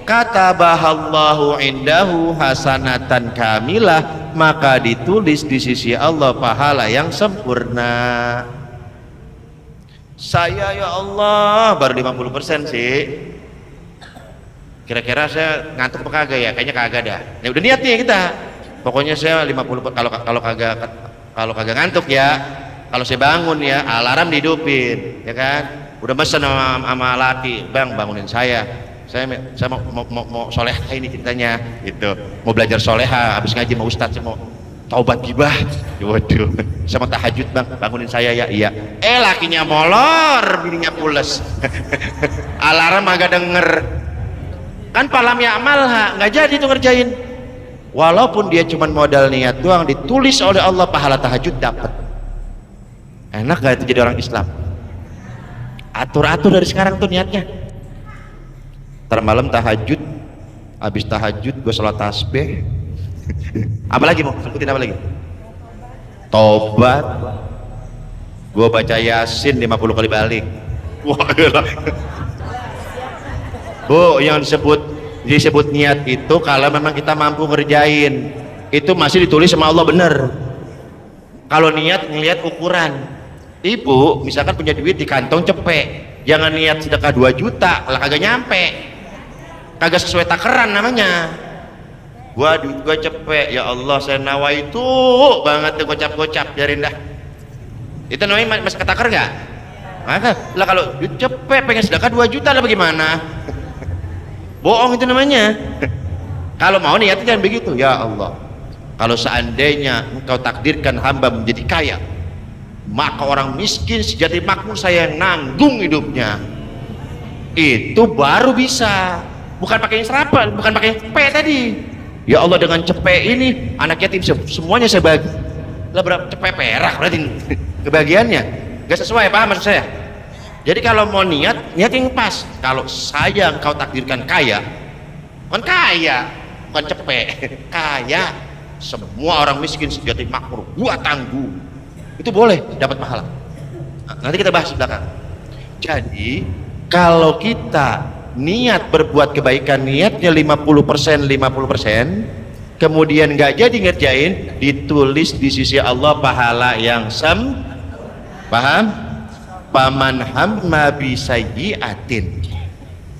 Katabahallahu indahu hasanatan kamilah, maka ditulis di sisi Allah pahala yang sempurna. Saya ya Allah baru 50% sih. Kira-kira saya ngantuk apa kagak ya? Kayaknya kagak dah. Ya udah niat nih kita. Pokoknya saya 50, kalau kagak ngantuk ya. Kalau saya bangun ya, alarm dihidupin, ya kan? Udah mesen sama laki, "Bang, bangunin saya. Saya mau soleha ini ceritanya." Gitu. Mau belajar soleha, habis ngaji sama ustadz, saya mau taubat gibah. Waduh, saya mau tahajud, "Bang, bangunin saya ya." Iya. Lakinya molor, bininya pules. Alarm agak denger. Kan palam ya'malha, nggak jadi tuh ngerjain. Walaupun dia cuma modal niat doang, ditulis oleh Allah pahala tahajud dapat. Enak gak itu jadi orang Islam? Atur-atur dari sekarang tuh niatnya. Ntar malam tahajud habis tahajud gue sholat tasbih. Apa lagi mau sebutin, apa lagi? Tobat, gue baca Yasin 50 kali balik. Wah, Bu, yang disebut niat itu kalau memang kita mampu ngerjain, itu masih ditulis sama Allah bener. Kalau niat ngelihat ukuran, ibu misalkan punya duit di kantong cepek, jangan niat sedekah 2 juta lah kagak nyampe, kagak sesuai takaran namanya. Duit gua cepek, ya Allah saya nawa itu banget tuh gocap-gocap, biarin dah. Itu namanya masih ketakar nggak? Maka lah kalau duit cepek pengen sedekah 2 juta lah bagaimana? Bohong itu namanya. Kalau mau niatnya jangan begitu. Ya Allah, kalau seandainya engkau takdirkan hamba menjadi kaya, maka orang miskin sejati makmur saya yang nanggung hidupnya. Itu baru bisa, bukan pakai serapan, bukan pakai cepek tadi. Ya Allah, dengan cepek ini anak yatim semuanya saya bagi. Lah berapa cepek perak berarti kebagiannya gak sesuai, paham maksud saya? Jadi kalau mau niat yang pas. Kalau saya engkau takdirkan kaya, bukan kaya, bukan cepek, kaya, semua orang miskin sejati makmur gua tanggung, itu boleh dapat pahala. Nah, nanti kita bahas di belakang. Jadi kalau kita niat berbuat kebaikan, niatnya 50%, kemudian nggak jadi ngerjain, ditulis di sisi Allah pahala yang paham? Paman hamma bisayyi'atin.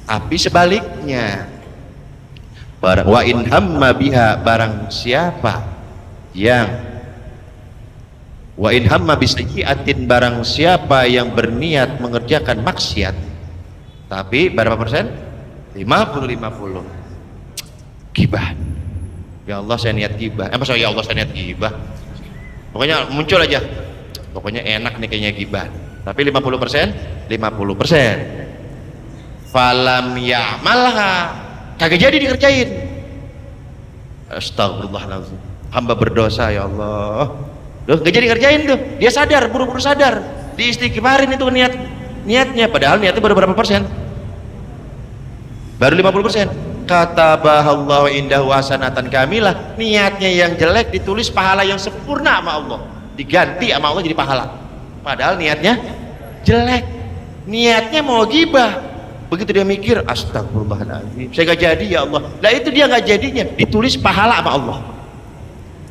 Tapi sebaliknya, wa in hamma biha, barang siapa yang wa in hamma bisayyi'atin, barang siapa yang berniat mengerjakan maksiat, tapi berapa persen? 50-50. Gibah. Ya Allah saya niat gibah. Masa ya Allah saya niat gibah? Pokoknya muncul aja. Pokoknya enak nih kayaknya gibah. Tapi 50%, 50%. Falam ya'malha, kagak jadi dikerjain. Astagfirullahaladzim, hamba berdosa ya Allah. Loh, gak jadi kerjain tuh. Dia sadar, buru-buru sadar, diistighfarin itu niatnya, padahal niatnya baru berapa persen? Baru 50%. Kata bahallahu indahu hasanatan kamilah, niatnya yang jelek ditulis pahala yang sempurna sama Allah, diganti sama Allah jadi pahala. Padahal niatnya jelek, niatnya mau gibah. Begitu dia mikir, astagfirullahaladzim, saya gak jadi ya Allah. Lah itu dia gak jadinya, ditulis pahala sama Allah.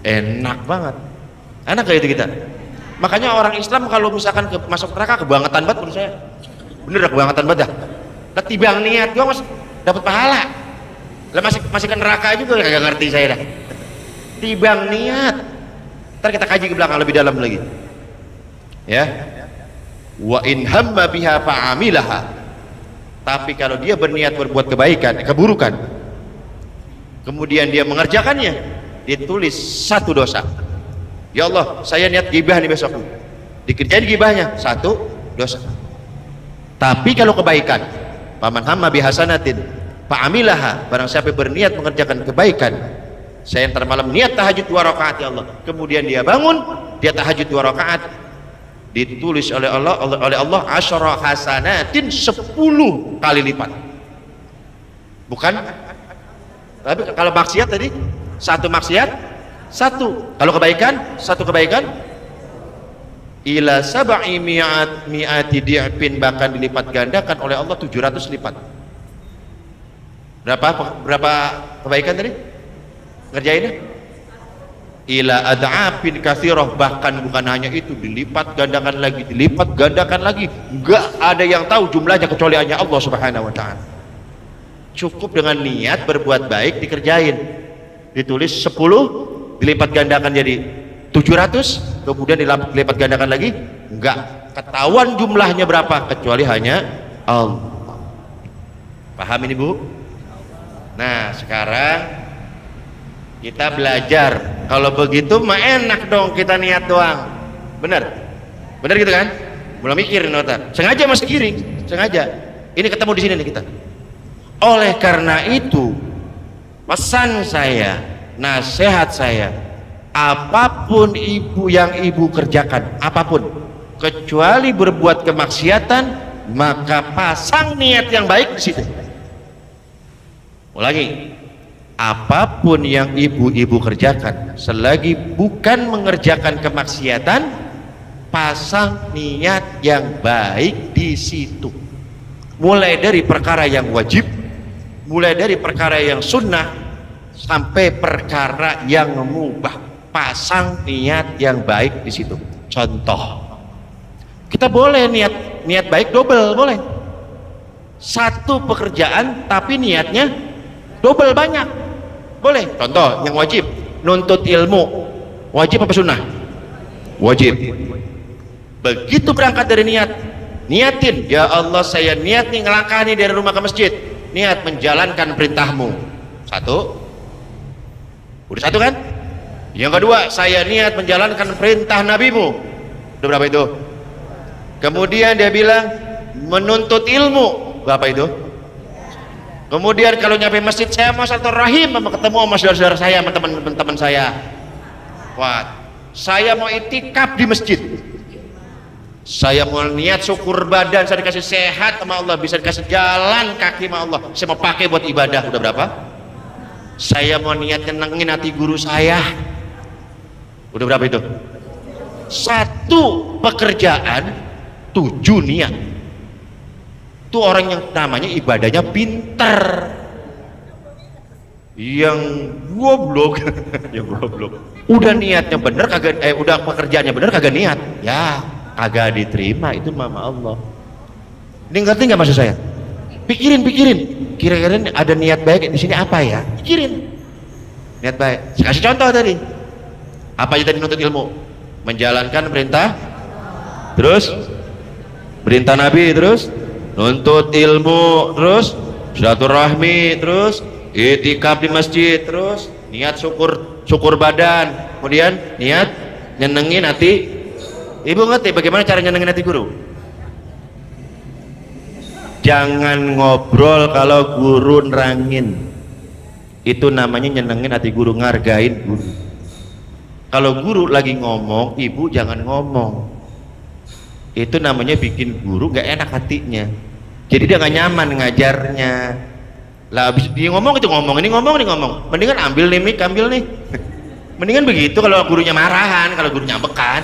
Enak banget, enak kayak itu kita. Makanya orang Islam kalau misalkan masuk neraka kebangetan banget menurut saya. Bener kebangetan banget dah. Ketimbang niat gua dapat pahala. Lah masih ke neraka juga kagak ngerti saya dah. Timbang niat. Ntar kita kaji ke belakang lebih dalam lagi. Ya, wa in hamma biha fa'amilaha. Tapi kalau dia berniat berbuat kebaikan, keburukan, kemudian dia mengerjakannya, ditulis 1 dosa. Ya Allah, saya niat gibah nih besok, dikerjain gibahnya 1 dosa. Tapi kalau kebaikan, paman hamma bihasanatin fa'amilaha, barang siapa berniat mengerjakan kebaikan, saya entar malam niat tahajud 2 rakaat ya Allah, kemudian dia bangun, dia tahajud 2 rakaat, ditulis oleh Allah asyara hasanatin, 10 kali lipat. Bukan, tapi kalau maksiat tadi 1 maksiat 1, kalau kebaikan 1 kebaikan ila sab'i mi'ati di'fin, bahkan dilipat gandakan oleh Allah 700 lipat. Berapa kebaikan tadi ngerjainnya? Ila ad'afin katsirah, bahkan bukan hanya itu, dilipat gandakan lagi, dilipat gandakan lagi. Enggak ada yang tahu jumlahnya kecuali hanya Allah Subhanahu wa taala. Cukup dengan niat berbuat baik dikerjain, ditulis 10, dilipat gandakan jadi 700, kemudian dilipat gandakan lagi, enggak ketahuan jumlahnya berapa kecuali hanya Allah. Paham ini Bu? Nah sekarang kita belajar. Kalau begitu mah enak dong, kita niat doang. Bener gitu kan? Belum mikirin otak, sengaja masih kiri, sengaja. Ini ketemu di sini nih kita. Oleh karena itu, pesan saya, nasihat saya, apapun yang ibu kerjakan, apapun, kecuali berbuat kemaksiatan, maka pasang niat yang baik di situ. Ulangi, apapun yang ibu-ibu kerjakan selagi bukan mengerjakan kemaksiatan, pasang niat yang baik di situ, mulai dari perkara yang wajib, mulai dari perkara yang sunnah sampai perkara yang mubah, pasang niat yang baik di situ. Contoh, kita boleh niat baik double, boleh satu pekerjaan tapi niatnya double banyak, boleh. Contoh yang wajib, nuntut ilmu, wajib apa sunnah? Wajib. Begitu berangkat dari niatin, ya Allah saya niat nih ngelangkah nih dari rumah ke masjid, niat menjalankan perintahmu. Satu, udah satu kan? Yang kedua, saya niat menjalankan perintah nabimu. Udah berapa itu? Kemudian dia bilang menuntut ilmu, berapa itu? Kemudian kalau nyampe masjid, saya mau silaturahim, mau ketemu sama saudara-saudara saya, sama teman-teman saya. Wah, saya mau itikaf di masjid. Saya mau niat syukur badan, saya dikasih sehat sama Allah, bisa dikasih jalan kaki sama Allah, saya mau pakai buat ibadah. Udah berapa? Saya mau niat nyenengin hati guru saya. Udah berapa itu? Satu pekerjaan 7 niat. Itu orang yang namanya ibadahnya pinter. Yang goblok yang goblok udah niatnya bener kagak, udah pekerjaannya bener kagak niat, ya kagak diterima itu mama Allah. Ini ngerti nggak maksud saya? Pikirin kira-kira ada niat baik di sini apa ya, pikirin niat baik. Saya kasih contoh tadi, apa aja tadi? Nuntut ilmu, menjalankan perintah, terus perintah Nabi, terus nuntut ilmu, terus silaturahmi, terus itikaf di masjid, terus niat syukur badan, kemudian niat nyenengin hati. Ibu ngerti bagaimana cara nyenengin hati guru? Jangan ngobrol kalau guru nerangin, itu namanya nyenengin hati guru, ngargain guru. Kalau guru lagi ngomong, ibu jangan ngomong, itu namanya bikin guru gak enak hatinya, jadi dia gak nyaman ngajarnya. Lah habis dia ngomong, itu ngomong, ini ngomong, ini ngomong, mendingan ambil nih mic, ambil nih mendingan begitu kalau gurunya marahan, kalau gurunya bekan.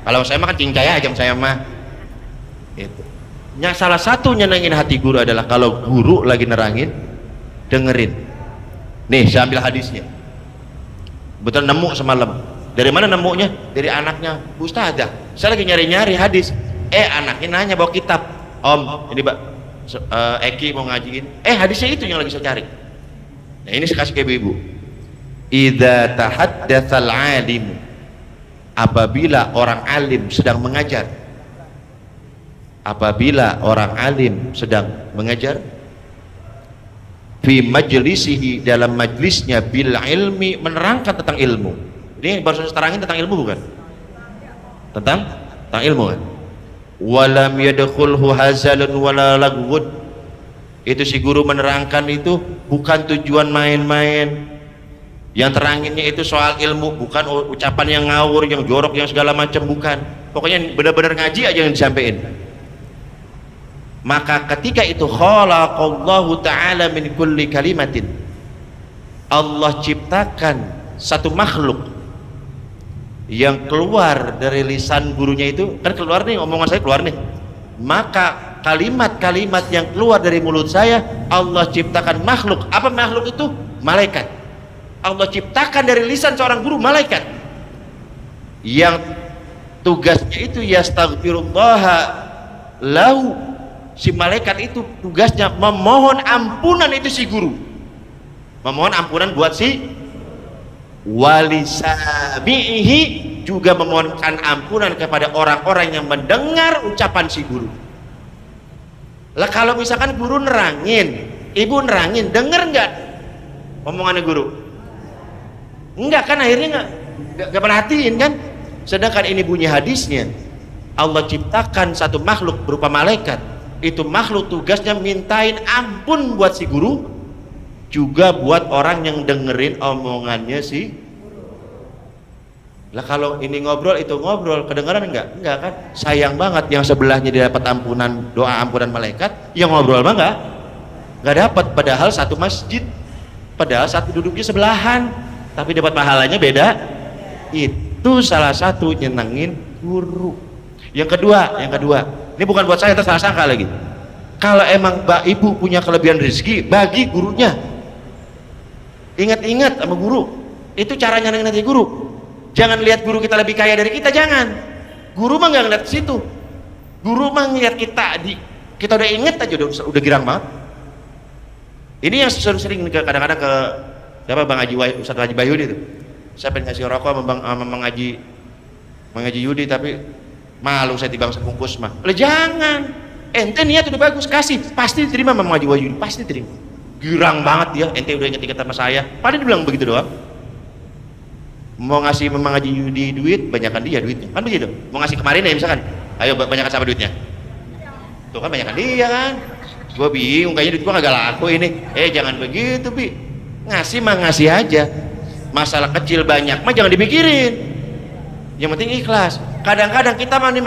Kalau saya mah kan cincay aja saya mah itu. Salah satu nyenengin hati guru adalah kalau guru lagi nerangin, dengerin. Nih saya ambil hadisnya, betul nemu semalam. Dari mana nemunya? Dari anaknya Ustazah. Saya lagi nyari-nyari hadis, anaknya nanya bawa kitab, Om ini Eki mau ngajiin, hadisnya itu yang lagi saya cari. Nah ini saya kasih ke ibu-ibu. Idza tahaddatsal alim, apabila orang alim sedang mengajar, apabila orang alim sedang mengajar, fi majlisihi, dalam majlisnya, bil ilmi, menerangkan tentang ilmu. Ini baru saya terangin tentang ilmu bukan? Tentang ilmu kan? Walam yadkhulhu hazalun wala lagwud, itu si guru menerangkan itu bukan tujuan main-main, yang teranginnya itu soal ilmu, bukan ucapan yang ngawur, yang jorok, yang segala macam, bukan. Pokoknya benar-benar ngaji aja yang disampaikan. Maka ketika itu khalaqallahu ta'ala min kulli kalimatin, Allah ciptakan satu makhluk yang keluar dari lisan gurunya, itu kan keluar nih, omongan saya keluar nih, maka kalimat-kalimat yang keluar dari mulut saya Allah ciptakan makhluk. Apa makhluk itu? Malaikat. Allah ciptakan dari lisan seorang guru malaikat yang tugasnya itu yastaghfirullah lahu. Si malaikat itu tugasnya memohon ampunan, itu si guru memohon ampunan buat si walisamihi, juga memohonkan ampunan kepada orang-orang yang mendengar ucapan si guru. Lah kalau misalkan guru nerangin, ibu nerangin, denger nggak omongannya guru? Enggak kan, akhirnya nggak perhatiin kan. Sedangkan ini bunyi hadisnya, Allah ciptakan satu makhluk berupa malaikat, itu makhluk tugasnya mintain ampun buat si guru, juga buat orang yang dengerin omongannya si. Lah kalau ini ngobrol, itu ngobrol, kedengaran enggak kan? Sayang banget yang sebelahnya dia dapat ampunan, doa ampunan malaikat, yang ngobrol mah enggak dapat, padahal satu masjid, padahal satu duduknya sebelahan tapi dapat pahalanya beda. Itu salah satu nyenengin guru. Yang kedua, ini bukan buat saya, salah sangka lagi. Kalau emang Mbak Ibu punya kelebihan rezeki, bagi gurunya. Ingat-ingat sama guru. Itu caranya nyenengin hati guru. Jangan lihat guru kita lebih kaya dari kita, jangan. Guru mah nggak ngeliat ke situ. Guru mah ngeliat kita udah inget aja udah girang banget. Ini yang sering kadang-kadang ke siapa Bang Haji Ustadz Haji Bayudi itu. Saya pengen ngasih rokok sama Bang Haji Yudi, tapi malu saya tibang sebungkus mah. Jangan. Ente niat udah bagus, kasih, pasti diterima sama Bang Haji Yudi, pasti terima. Girang banget dia, ente udah inget-inget sama saya. Padahal dia bilang begitu doang. Mau ngasih Bang Haji Yudi duit, banyakan dia duitnya, kan begitu. Mau ngasih kemarin ya misalkan, ayo banyakan sama duitnya. Tuh kan banyakan dia kan. Gue bingung, kayaknya duit gue kagak laku ini. Jangan begitu Bi, ngasih mah ngasih aja. Masalah kecil banyak mah jangan dipikirin, yang penting ikhlas. Kadang-kadang kita mah nih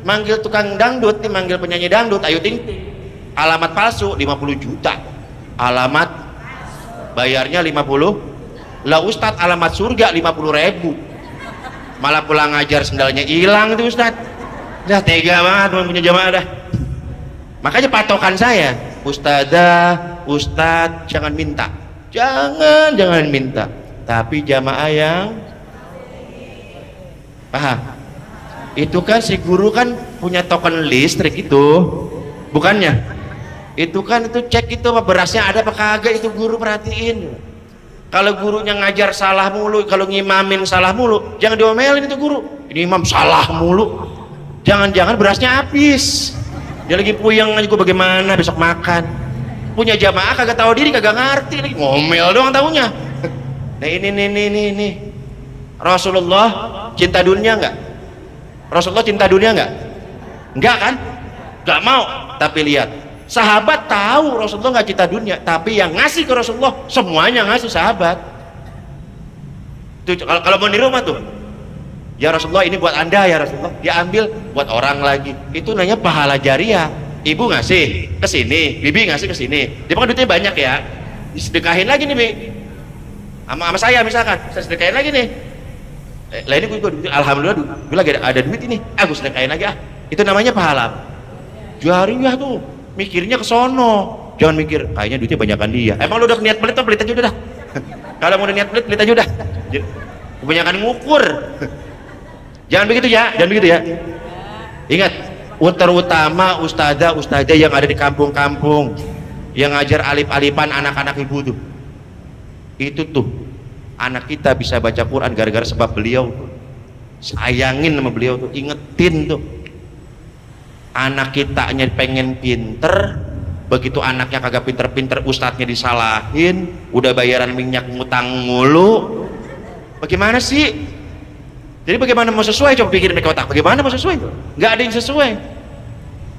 manggil tukang dangdut nih, manggil penyanyi dangdut, Ayu Ting Ting, alamat palsu 50 juta, alamat bayarnya 50 lah. Ustadz alamat surga 50.000, malah pulang ngajar sendalnya hilang itu Ustadz. Dah tega banget punya jamaah dah. Makanya patokan saya, Ustadzah, Ustadz jangan minta, jangan minta, tapi jamaah yang paham. Itu kan si guru kan punya token listrik itu, bukannya? Itu kan itu cek itu apa berasnya ada apa kagak, itu guru perhatiin. Kalau gurunya ngajar salah mulu, kalau ngimamin salah mulu, jangan diomelin itu guru. Ini imam salah mulu, jangan-jangan berasnya habis. Dia lagi puyeng aja, gue bagaimana besok makan. Punya jamaah kagak tahu diri, kagak ngerti lagi, ngomel doang taunya. Nah ini Rasulullah cinta dunia enggak? Rasulullah cinta dunia enggak? Enggak kan? Enggak mau. Tapi lihat, sahabat tahu Rasulullah enggak cinta dunia, tapi yang ngasih ke Rasulullah semuanya ngasih sahabat. Tuh, kalau mau di rumah tuh, ya Rasulullah ini buat anda ya Rasulullah, dia ambil buat orang lagi. Itu namanya pahala jariah. Ibu ngasih ke sini, bibi ngasih ke sini. Dia kan duitnya banyak ya, disedekahin lagi nih Bi. Sama saya misalkan, saya sedekahin lagi nih. Lah ini gue alhamdulillah gue lagi ada duit ini, aku sedekahin lagi ah. Itu namanya pahala jariah tuh. Mikirnya ke sono, jangan mikir kayaknya duitnya banyakan dia. Emang lu udah niat pelit tuh, pelit aja udah dah. Kalau mau niat pelit aja udah. Kebanyakan ngukur. Jangan begitu ya, jangan begitu ya. Ingat, terutama ustazah yang ada di kampung-kampung yang ngajar alif-alifan anak-anak ibu tuh. Itu tuh anak kita bisa baca Quran gara-gara sebab beliau tuh. Sayangin sama beliau tuh, ingetin tuh. Anak kitanya pengen pinter, begitu anaknya kagak pinter-pinter, ustadznya disalahin, udah bayaran minyak ngutang mulu. Bagaimana sih? Jadi bagaimana mau sesuai? Coba pikirin ke otak, bagaimana mau sesuai? Nggak ada yang sesuai.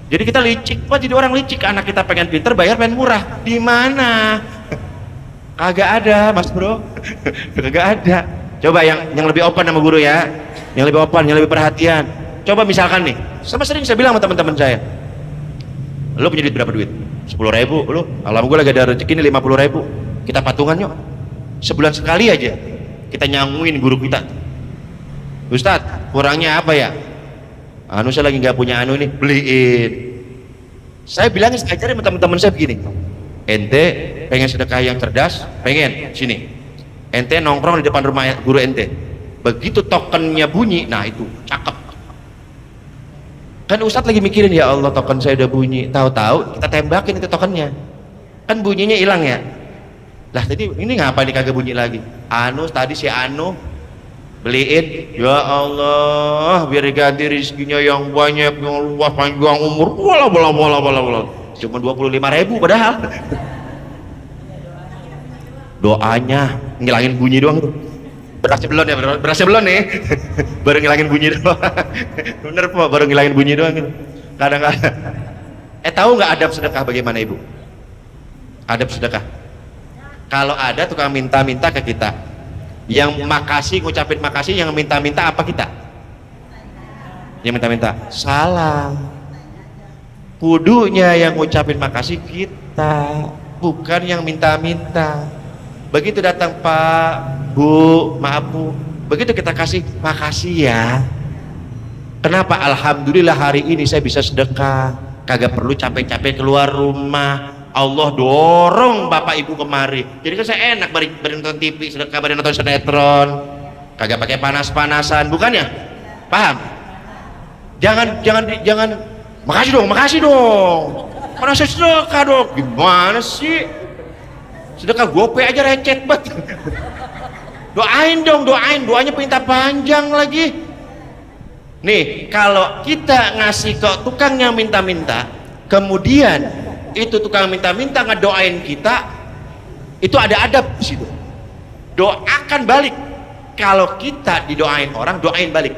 Jadi kita licik, Pak, jadi orang licik. Anak kita pengen pinter, bayar pengen murah. Di mana? Kagak ada, Mas Bro. Kagak ada. Coba yang lebih open sama guru ya, yang lebih open, yang lebih perhatian. Coba misalkan nih, sama sering saya bilang sama teman-teman saya, lu punya duit berapa duit? 10.000, lu, alhamdulillah gue lagi ada rezeki nih 50.000, kita patungan yuk, sebulan sekali aja, kita nyanguin guru kita. Ustadz, kurangnya apa ya? Anu saya lagi nggak punya anu nih, beliin. Saya bilangin, saya ajarin sama teman-teman saya begini, ente pengen sedekah yang cerdas, pengen sini, ente nongkrong di depan rumah guru ente, begitu tokennya bunyi, nah itu cakep. Kan Ustadz lagi mikirin, ya Allah token saya udah bunyi, tahu-tahu kita tembakin itu tokennya, kan bunyinya hilang ya. Lah tadi ini ngapa nih kagak bunyi lagi? Anu tadi si Anu beliin, ya Allah biar diganti rezekinya yang banyak, yang luas, panjang umur, bola cuma 25.000 padahal doanya ngilangin bunyi doang tuh. Berasnya belum ya, berasnya belum nih. Baru ngilangin bunyi doang. Bener po, baru ngilangin bunyi doang gitu. Kadang-kadang. Tahu nggak adab sedekah bagaimana Ibu? Adab sedekah. Kalau ada tukang minta-minta ke kita, yang makasih, ngucapin makasih, yang minta-minta apa kita? Yang minta-minta salam. Kudunya yang ngucapin makasih kita, bukan yang minta-minta. Begitu datang, Pak, Bu, maaf Bu, begitu kita kasih, makasih ya. Kenapa? Alhamdulillah hari ini saya bisa sedekah, kagak perlu capek-capek keluar rumah. Allah dorong bapak ibu kemari, jadi kan saya enak bari nonton TV sedekah, bari nonton sinetron, kagak pakai panas-panasan, bukan ya? Paham? Jangan makasih dong mana saya sedekah dong, gimana sih sedekah gope aja recet banget. Doain dong, doanya perintah panjang lagi. Nih, kalau kita ngasih ke tukang yang minta-minta, kemudian itu tukang minta-minta ngedoain kita, itu ada adab di situ. Doakan balik. Kalau kita didoain orang, doain balik.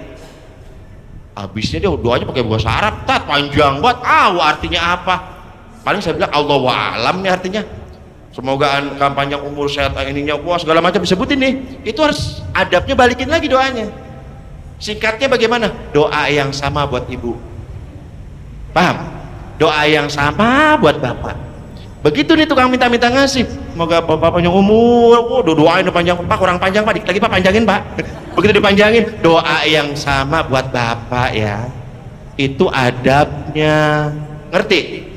Habisnya dia doanya pakai bahasa Arab, panjang banget. Artinya apa? Paling saya bilang Allahu a'lam nih artinya. Semoga panjang umur, sehat, ininya, wah segala macam disebutin nih. Itu harus adabnya, balikin lagi doanya. Singkatnya bagaimana? Doa yang sama buat ibu, paham? Doa yang sama buat bapak. Begitu nih tukang minta-minta ngasih, semoga bapak panjang umur. Doain panjang, Pak kurang panjang Pak, dikit lagi Pak, panjangin Pak. Begitu dipanjangin, doa yang sama buat bapak ya. Itu adabnya, ngerti?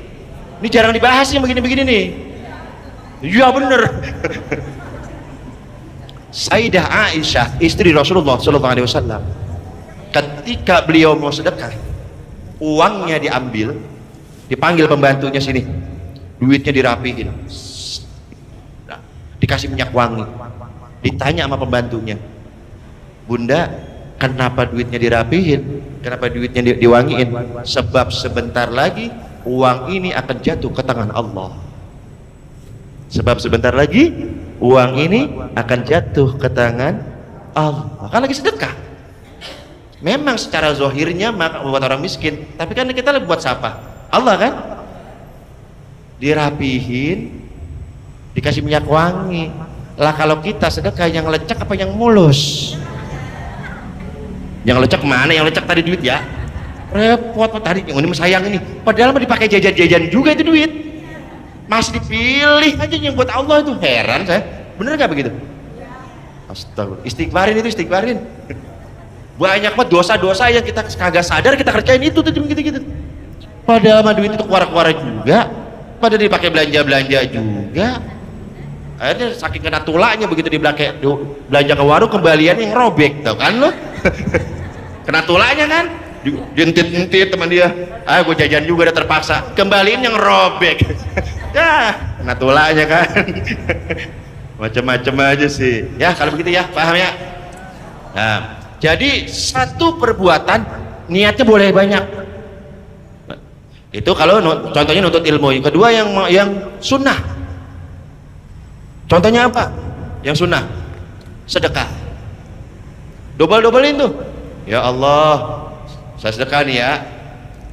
Ini jarang dibahas yang begini-begini nih. Iya bener. Sayyidah Aisyah, istri Rasulullah SAW, ketika beliau mau sedekah, uangnya diambil, dipanggil pembantunya, sini duitnya dirapihin, dikasih minyak wangi, ditanya sama pembantunya, Bunda kenapa duitnya dirapihin, kenapa duitnya diwangiin? Sebab sebentar lagi uang ini akan jatuh ke tangan Allah. Sebab sebentar lagi uang ini akan jatuh ke tangan Allah, kan lagi sedekah. Memang secara zahirnya buat orang miskin, tapi kan kita buat siapa? Allah kan. Dirapihin, dikasih minyak wangi. Lah kalau kita sedekah, yang lecek apa yang mulus? Yang lecek mana? Yang lecek tadi duit ya, repot tadi yang ini sayang ini, padahal mah dipakai jajan-jajan juga itu duit, masih dipilih aja yang buat Allah. Itu heran saya, bener gak begitu? Astagfirullah, istighfarin itu, istighfarin. Banyak banget dosa-dosa yang kita kagak sadar kita kerjain itu tuh gitu-gitu. Padahal mah duit itu keluar-keluar juga, padahal dipakai belanja-belanja juga. Akhirnya saking kena tulaknya, begitu belanja ke warung, kembaliannya yang robek, tau kan lo? Kena tulaknya kan, dientit-entit teman dia, gue jajan juga udah terpaksa, kembaliin yang robek. Ya kena tulaknya kan. Macem-macem aja sih ya kalau begitu ya, paham ya? Nah, jadi satu perbuatan niatnya boleh banyak, itu kalau contohnya nuntut ilmu. Yang kedua yang sunnah, contohnya apa? Yang sunnah, sedekah, double-doublein tuh. Ya Allah, saya sedekah nih ya,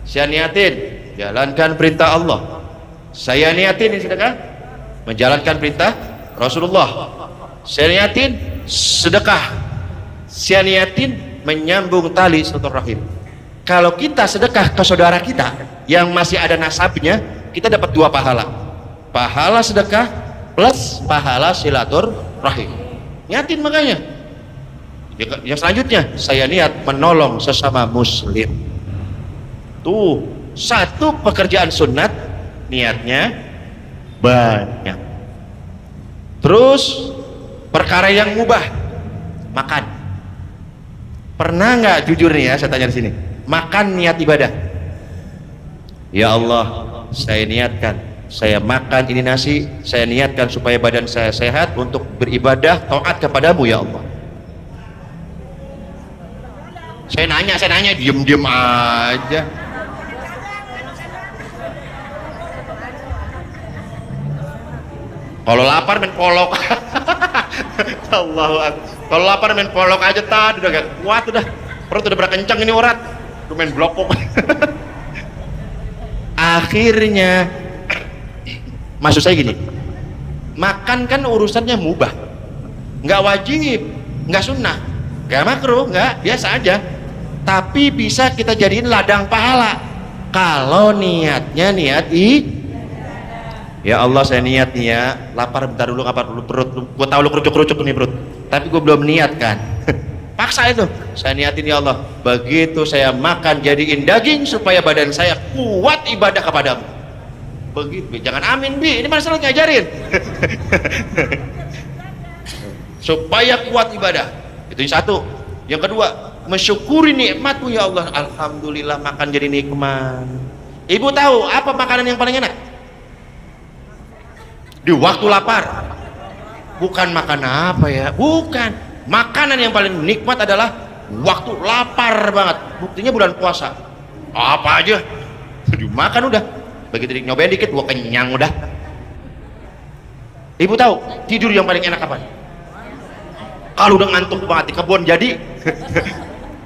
saya niatin jalankan perintah Allah, saya niatin ini sedekah menjalankan perintah Rasulullah, saya niatin sedekah, saya niatin menyambung tali silaturahim. Kalau kita sedekah ke saudara kita yang masih ada nasabnya, kita dapat dua pahala, pahala sedekah plus pahala silaturahim. Niatin makanya. Yang selanjutnya, saya niat menolong sesama muslim. Tuh, satu pekerjaan sunat niatnya banyak. Terus perkara yang mubah, makan. Pernah nggak, jujur nih ya, saya tanya di sini, makan niat ibadah? Ya Allah, saya niatkan, saya makan ini nasi, saya niatkan supaya badan saya sehat untuk beribadah taat kepadamu ya Allah. Saya nanya, diem aja. Kalau lapar main polok. Allahu Akbar. Kalau lapar main polok aja tadi udah gak kuat, udah perut udah berkencang ini urat, udah main blokok. Akhirnya maksud saya gini, makan kan urusannya mubah, nggak wajib, nggak sunnah, nggak makruh, nggak, biasa aja. Tapi bisa kita jadiin ladang pahala kalau niatnya niat Ya Allah, saya niat nih ya, lapar bentar dulu, lapar dulu perut. Gue tahu lu kerucuk-kerucuk nih perut, tapi gue belum niat kan. Paksa itu, saya niatin ya Allah, begitu saya makan jadiin daging supaya badan saya kuat ibadah kepadamu. Begitu, jangan amin bi, ini masalah ngajarin. Supaya kuat ibadah, itu yang satu. Yang kedua, mensyukuri nikmatmu ya Allah. Alhamdulillah makan jadi nikmat. Ibu tahu apa makanan yang paling enak? Di waktu lapar. Bukan makan apa ya, bukan. Makanan yang paling nikmat adalah waktu lapar banget. Buktinya bulan puasa, apa aja dimakan udah. Begitu nyobain dikit, gua kenyang udah. Ibu tahu tidur yang paling enak kapan? Kalau udah ngantuk banget di kebun jadi.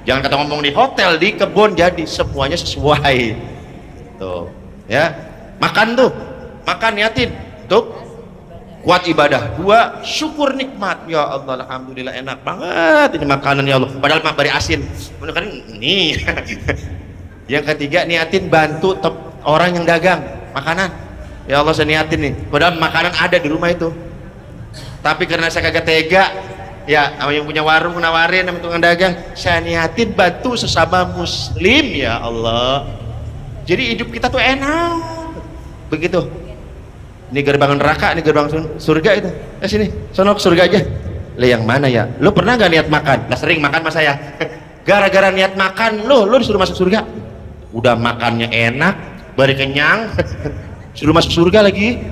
Jangan kata ngomong di hotel, di kebun jadi, semuanya sesuai tuh ya. Makan tuh, makan niatin tuh kuat ibadah. Dua, syukur nikmat ya Allah, alhamdulillah enak banget ini makanan ya Allah, padahal mak bari asin kan nih. Yang ketiga, niatin bantu orang yang dagang makanan ya Allah, saya niatin nih, padahal makanan ada di rumah itu, tapi karena saya kagak tega ya sama yang punya warung nawarin sama tukang dagang, saya niatin bantu sesama muslim ya Allah. Jadi hidup kita tuh enak begitu. Ini gerbang neraka, ini gerbang surga itu. Sini, sono ke surga aja. Lah yang mana ya? Lu pernah gak niat makan? Lah sering makan mas saya. Gara-gara niat makan, lu disuruh masuk surga. Udah makannya enak, bari kenyang, suruh masuk surga lagi.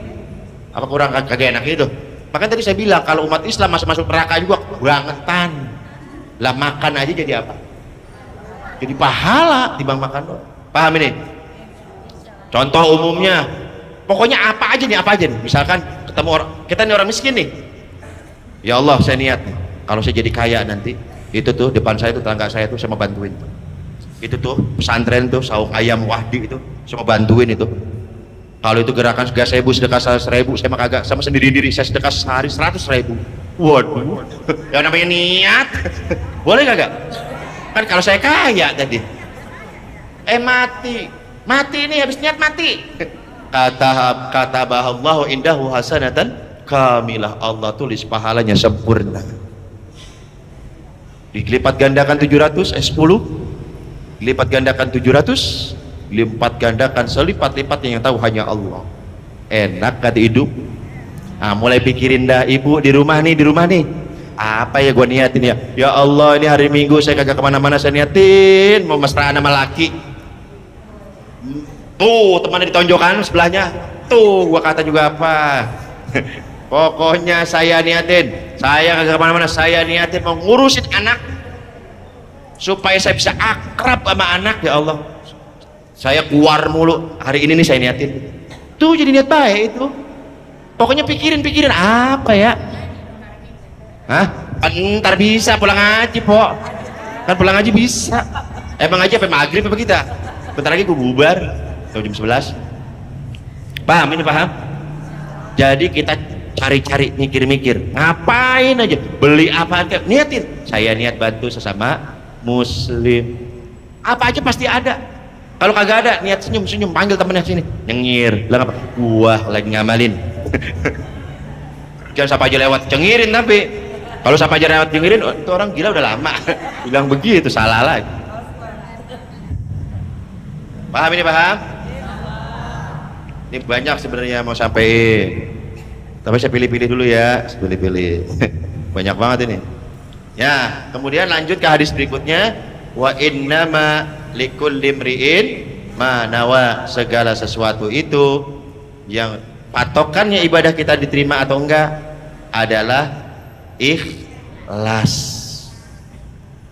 Apa kurang kagak enak itu? Makanya tadi saya bilang kalau umat Islam masuk neraka juga bangetan. Lah makan aja jadi apa? Jadi pahala dibanding makan doang. Paham ini? Contoh umumnya, pokoknya apa aja nih, misalkan ketemu orang, kita nih orang miskin nih, ya Allah saya niat nih, kalau saya jadi kaya nanti, itu tuh depan saya tuh, tetangga saya tuh saya mau bantuin, itu tuh pesantren tuh saung ayam Wahdi itu saya mau bantuin itu. Kalau itu gerakan sedekah 1.000 saya mah kagak, sama sendiri-sendiri saya sedekah sehari 100.000. Waduh, yang namanya niat. Boleh kagak? Kan kalau saya kaya tadi, mati ini habis niat mati. Kata Allahu indahu hasanatan kamilah, Allah tulis pahalanya sempurna, dilipat gandakan 700 10, dilipat gandakan 700, dilipat gandakan selipat-lipatnya yang tahu hanya Allah. Enak kata hidup. Nah, mulai pikirin dah ibu di rumah nih, apa ya gua niatin ya Allah, ini hari Minggu saya kagak kemana-mana, saya niatin mau mesraan sama laki. Tuh temannya ditonjokkan sebelahnya, tuh gua kata juga apa. Pokoknya saya niatin, saya kagak kemana-mana, saya niatin mau ngurusin anak supaya saya bisa akrab sama anak ya Allah. Saya keluar mulu, hari ini nih saya niatin. Tuh jadi niat baik itu. Pokoknya pikirin apa ya? Hah? Ntar bisa pulang ngaji po, kan pulang ngaji bisa. Emang ngaji apa maghrib apa kita? Bentar lagi gua bubar jam 11. Paham ini, paham? Jadi kita cari-cari, mikir-mikir ngapain aja, beli apa aja, niatin saya niat bantu sesama muslim, apa aja pasti ada. Kalau kagak ada, niat senyum-senyum, panggil temennya sini, nyengir, bilang apa? Wah lagi ngamalin. Jangan siapa aja lewat cengirin, tapi kalau siapa aja lewat cengirin, oh, itu orang gila udah lama. Bilang begitu salah lagi. Paham ini, paham? Ini banyak sebenarnya mau sampaikan, tapi saya pilih-pilih dulu ya, pilih-pilih. Banyak banget ini ya. Kemudian lanjut ke hadis berikutnya, wa innama likulli imri'in ma nawa, segala sesuatu itu yang patokannya ibadah kita diterima atau enggak adalah ikhlas.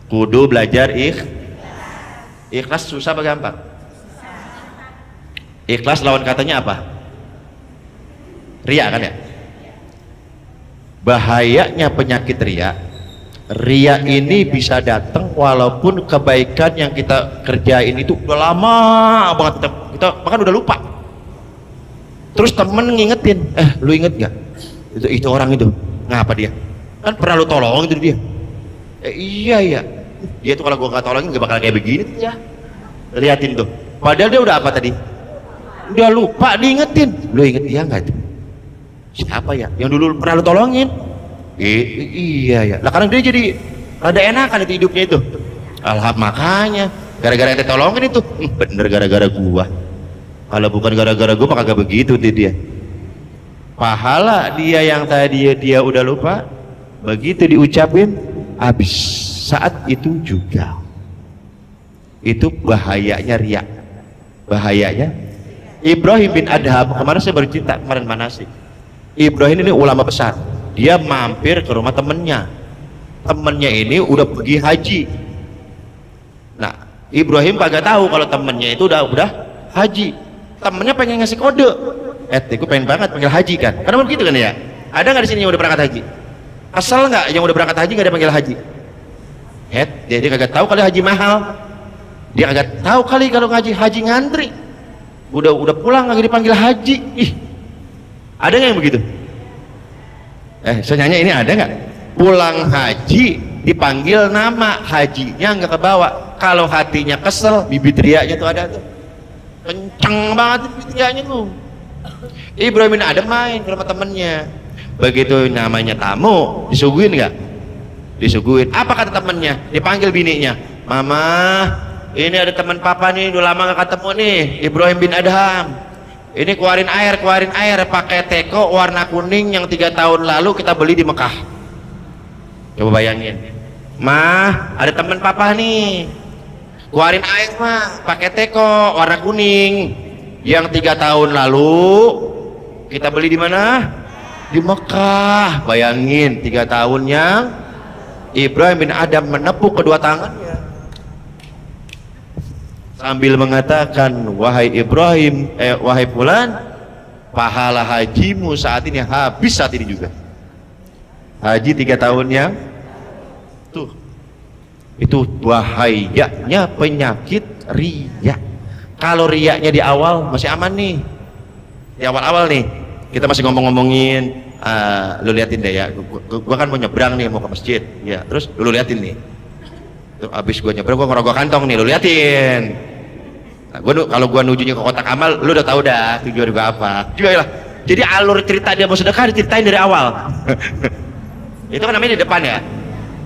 Kudu belajar ikhlas. Susah apa gampang? Ikhlas lawan katanya apa? Ria kan ya? Bahayanya penyakit ria ini bisa datang walaupun kebaikan yang kita kerjain itu udah lama banget, kita bahkan udah lupa. Terus temen ngingetin, lu inget gak? Itu orang itu, ngapa dia? Kan pernah lu tolong itu dia. Iya. Dia tuh kalau gua nggak tolongin gak bakal kayak begini ya. Liatin tuh. Padahal dia udah apa tadi? Udah lupa, diingetin. Lu inget dia nggak tuh? siapa ya yang dulu pernah lu tolongin? Iya ya. Lah karena dia jadi rada enakan itu hidupnya itu. Makanya gara-gara ente tolongin itu. Bener gara-gara gua. Kalau bukan gara-gara gua mah kagak begitu dia. Pahala dia yang tadi dia udah lupa, begitu diucapin habis. Saat itu juga. Itu bahayanya riya. Bahayanya Ibrahim bin Adham, kemarin saya baru cerita kemarin manasik. Ibrahim ini ulama besar. Dia mampir ke rumah temennya. Temennya ini udah pergi haji. Nah, Ibrahim kagak tahu kalau temennya itu udah haji. Temennya pengen ngasih kode. Gue pengen banget panggil haji kan. Karena begitu kan ya. Ada nggak di sini yang udah berangkat haji? Asal nggak yang udah berangkat haji nggak ada panggil haji? Dia kagak tahu kali haji mahal. Dia kagak tahu kali kalau ngaji haji ngantri. Udah pulang nggak dipanggil haji. Ih, ada nggak yang begitu? Saya nanya ini ada nggak? Pulang haji dipanggil nama, hajinya nggak kebawa. Kalau hatinya kesel, bibit riaknya tuh ada tuh, kenceng banget bibit riaknya tuh. Ibrahim bin Adham main ke rumah temennya. Begitu namanya tamu, disuguhin nggak? Disuguhin. Apa kata temennya? Dipanggil bininya, mama, ini ada teman papa nih, udah lama nggak ketemu nih, Ibrahim bin Adham. Ini keluarin air pakai teko warna kuning yang 3 tahun lalu kita beli di Mekah. Coba bayangin, mah ada teman papa nih, keluarin air mah pakai teko warna kuning yang 3 tahun lalu kita beli di mana? Di Mekah. Bayangin 3 tahun yang Ibrahim bin Adham menepuk kedua tangannya sambil mengatakan, wahai Ibrahim, wahai fulan, pahala hajimu saat ini habis saat ini juga. Haji 3 tahunnya tuh, itu bahayanya penyakit riya. Kalau riyanya di awal masih aman nih, di awal-awal nih kita masih ngomong-ngomongin, lu liatin deh ya, gua kan mau nyebrang nih, mau ke masjid ya, terus lu liatin nih tuh, abis gua nyebrang gua ngerogoh kantong nih, lu liatin. Nah, kalau gua nujunya ke kotak amal, lu udah tahu dah tujuan gua apa juga lah. Jadi alur cerita dia mau sedekah diceritain dari awal. Itu kan namanya di depan ya.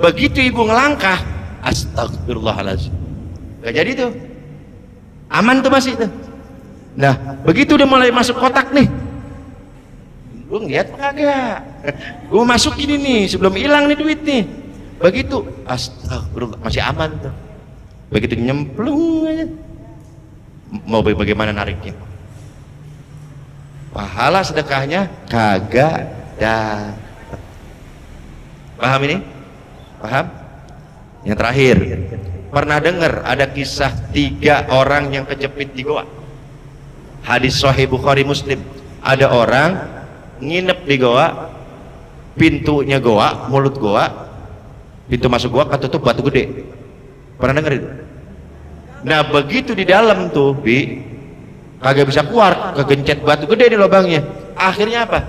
Begitu ibu ngelangkah, astagfirullahaladzim, gak jadi tuh, aman tuh masih tuh. Nah begitu udah mulai masuk kotak nih, lu ngeliat kagak? Gua masuk ini nih sebelum hilang nih duit nih. Begitu astagfirullah, masih aman tuh. Begitu nyemplung aja, mau bagaimana nariknya? Pahala sedekahnya kagak dah. Paham ini? Paham? Yang terakhir, pernah dengar ada kisah 3 orang yang kejepit di goa? Hadis Sahih Bukhari Muslim. Ada orang nginep di goa, pintunya goa, mulut goa, pintu masuk goa ketutup batu gede. Pernah dengar itu? Nah begitu di dalam tuh, kagak bisa keluar, kegencet batu gede di lubangnya. Akhirnya apa?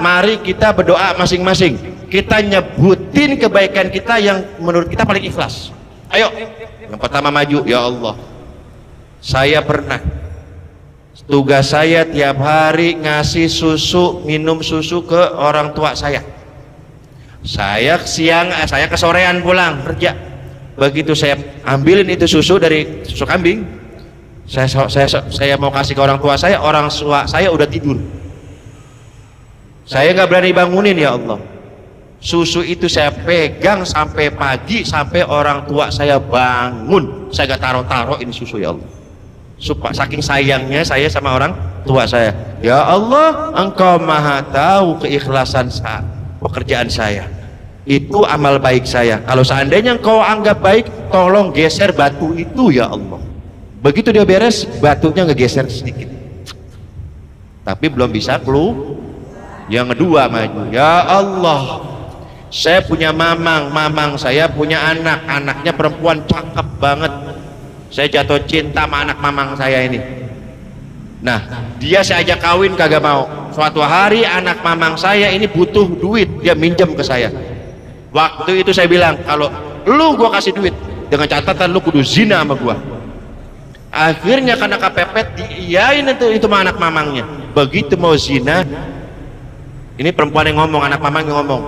Mari kita berdoa masing-masing. Kita nyebutin kebaikan kita yang menurut kita paling ikhlas. Ayo, yang pertama maju. Ya Allah, saya pernah, tugas saya tiap hari ngasih susu, minum susu ke orang tua saya. Saya kesorean pulang kerja. Begitu saya ambilin itu susu dari susu kambing, saya mau kasih ke orang tua saya udah tidur. Saya nggak berani bangunin. Ya Allah, susu itu saya pegang sampai pagi, sampai orang tua saya bangun. Saya gak taruh ini susu. Ya Allah, saking sayangnya saya sama orang tua saya. Ya Allah, Engkau maha tahu keikhlasan pekerjaan saya, itu amal baik saya. Kalau seandainya Engkau anggap baik, tolong geser batu itu. Ya Allah. Begitu dia beres, batunya ngegeser sedikit, tapi belum bisa keluar. Yang kedua maju. Ya Allah, saya punya mamang saya punya anaknya perempuan cakep banget. Saya jatuh cinta sama anak mamang saya ini. Nah, dia saya ajak kawin kagak mau. Suatu hari anak mamang saya ini butuh duit, dia minjem ke saya. Waktu itu saya bilang, kalau lu gua kasih duit dengan catatan lu kudu zina sama gua. Akhirnya karena kepepet diiyain itu sama anak mamangnya. Begitu mau zina, Ini perempuan yang ngomong, anak mama yang ngomong,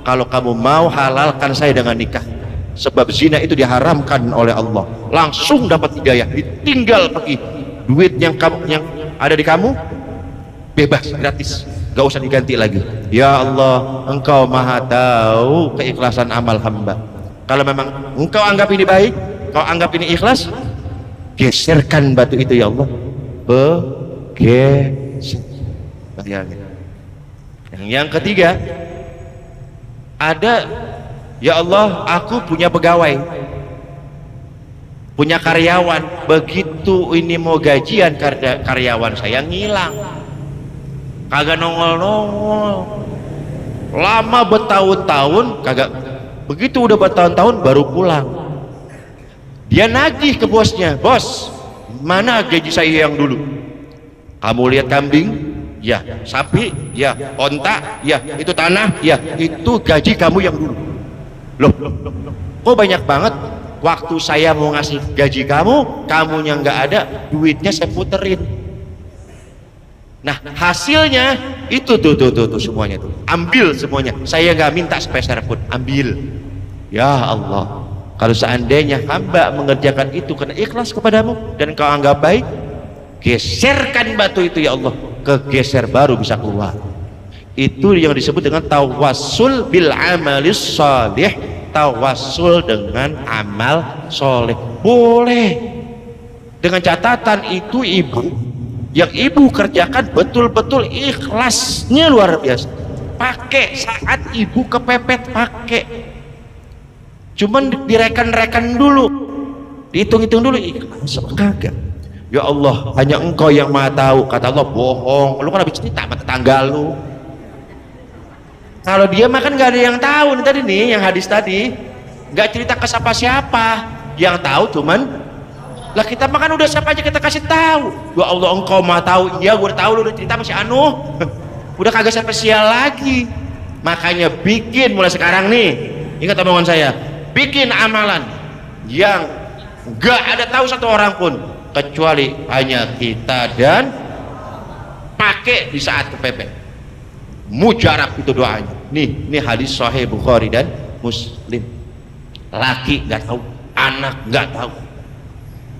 kalau kamu mau halalkan saya dengan nikah, sebab zina itu diharamkan oleh Allah. Langsung dapat hidayah, ditinggal pergi. Duit yang ada di kamu bebas, gratis, gak usah diganti lagi. Ya Allah, engkau maha tahu keikhlasan amal hamba. Kalau memang engkau anggap ini baik, kau anggap ini ikhlas, geserkan batu itu ya Allah. Geser. Yang ketiga, ada, ya Allah, aku punya pegawai, punya karyawan, begitu ini mau gajian karyawan saya ngilang, kagak nongol-nongol, lama bertahun-tahun kagak, begitu udah bertahun-tahun baru pulang. Dia nagih ke bosnya, bos, mana gaji saya yang dulu? Kamu lihat kambing? Ya. Sapi? Ya. Onta? Ya. Itu tanah? Ya. Itu gaji kamu yang dulu. Loh, kok banyak banget? Waktu saya mau ngasih gaji kamu, kamunya nggak ada, duitnya saya puterin. Nah, hasilnya itu tuh semuanya tuh. Ambil semuanya. Saya nggak minta sepeser pun, ambil. Ya Allah, kalau seandainya hamba mengerjakan itu karena ikhlas kepadamu dan kau anggap baik, geserkan batu itu ya Allah, kegeser baru bisa keluar. Itu yang disebut dengan tawassul bil amalis salih, tawassul dengan amal soleh. Boleh, dengan catatan itu yang ibu kerjakan betul-betul ikhlasnya luar biasa. Pakai saat ibu kepepet, pakai, cuman direken-reken dulu, dihitung-hitung dulu, ikhlas kagak. Ya Allah, hanya engkau yang maha tahu. Kata Allah, bohong, lu kan habis cerita sama tetangga lu. Kalau dia makan nggak ada yang tahu nih, tadi nih yang hadis tadi nggak cerita ke siapa-siapa, yang tahu cuman lah kita makan, udah siapa aja kita kasih tahu. Ya Allah, engkau maha tahu. Iya, gue udah tahu, lu udah cerita sama si Anu. Udah kagak spesial lagi. Makanya bikin mulai sekarang nih, ingat omongan saya, bikin amalan yang nggak ada tahu satu orang pun kecuali hanya kita, dan pakai di saat kepepet. Mujarab itu doanya. Ini hadis sahih Bukhari dan Muslim. Laki nggak tahu, anak nggak tahu.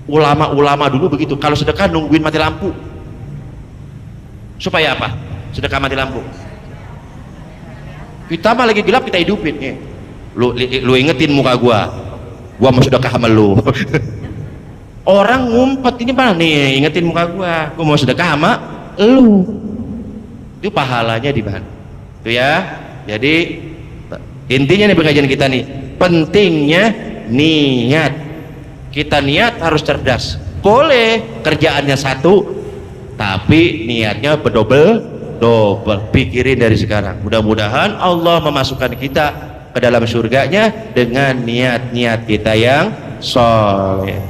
Ulama-ulama dulu begitu, kalau sedekah nungguin mati lampu. Supaya apa? Sedekah mati lampu. Kita mah lagi gelap, kita hidupin nih. Lu ingetin muka gua mau sedekah sama lu. Orang ngumpet ini mana nih, ingetin muka gua mau sedekah sama lu, itu pahalanya di mana itu ya. Jadi intinya nih pengajian kita nih, pentingnya niat. Kita niat harus cerdas. Boleh kerjaannya satu, tapi niatnya berdobel, pikirin dari sekarang. Mudah-mudahan Allah memasukkan kita ke dalam surganya dengan niat-niat kita yang soleh.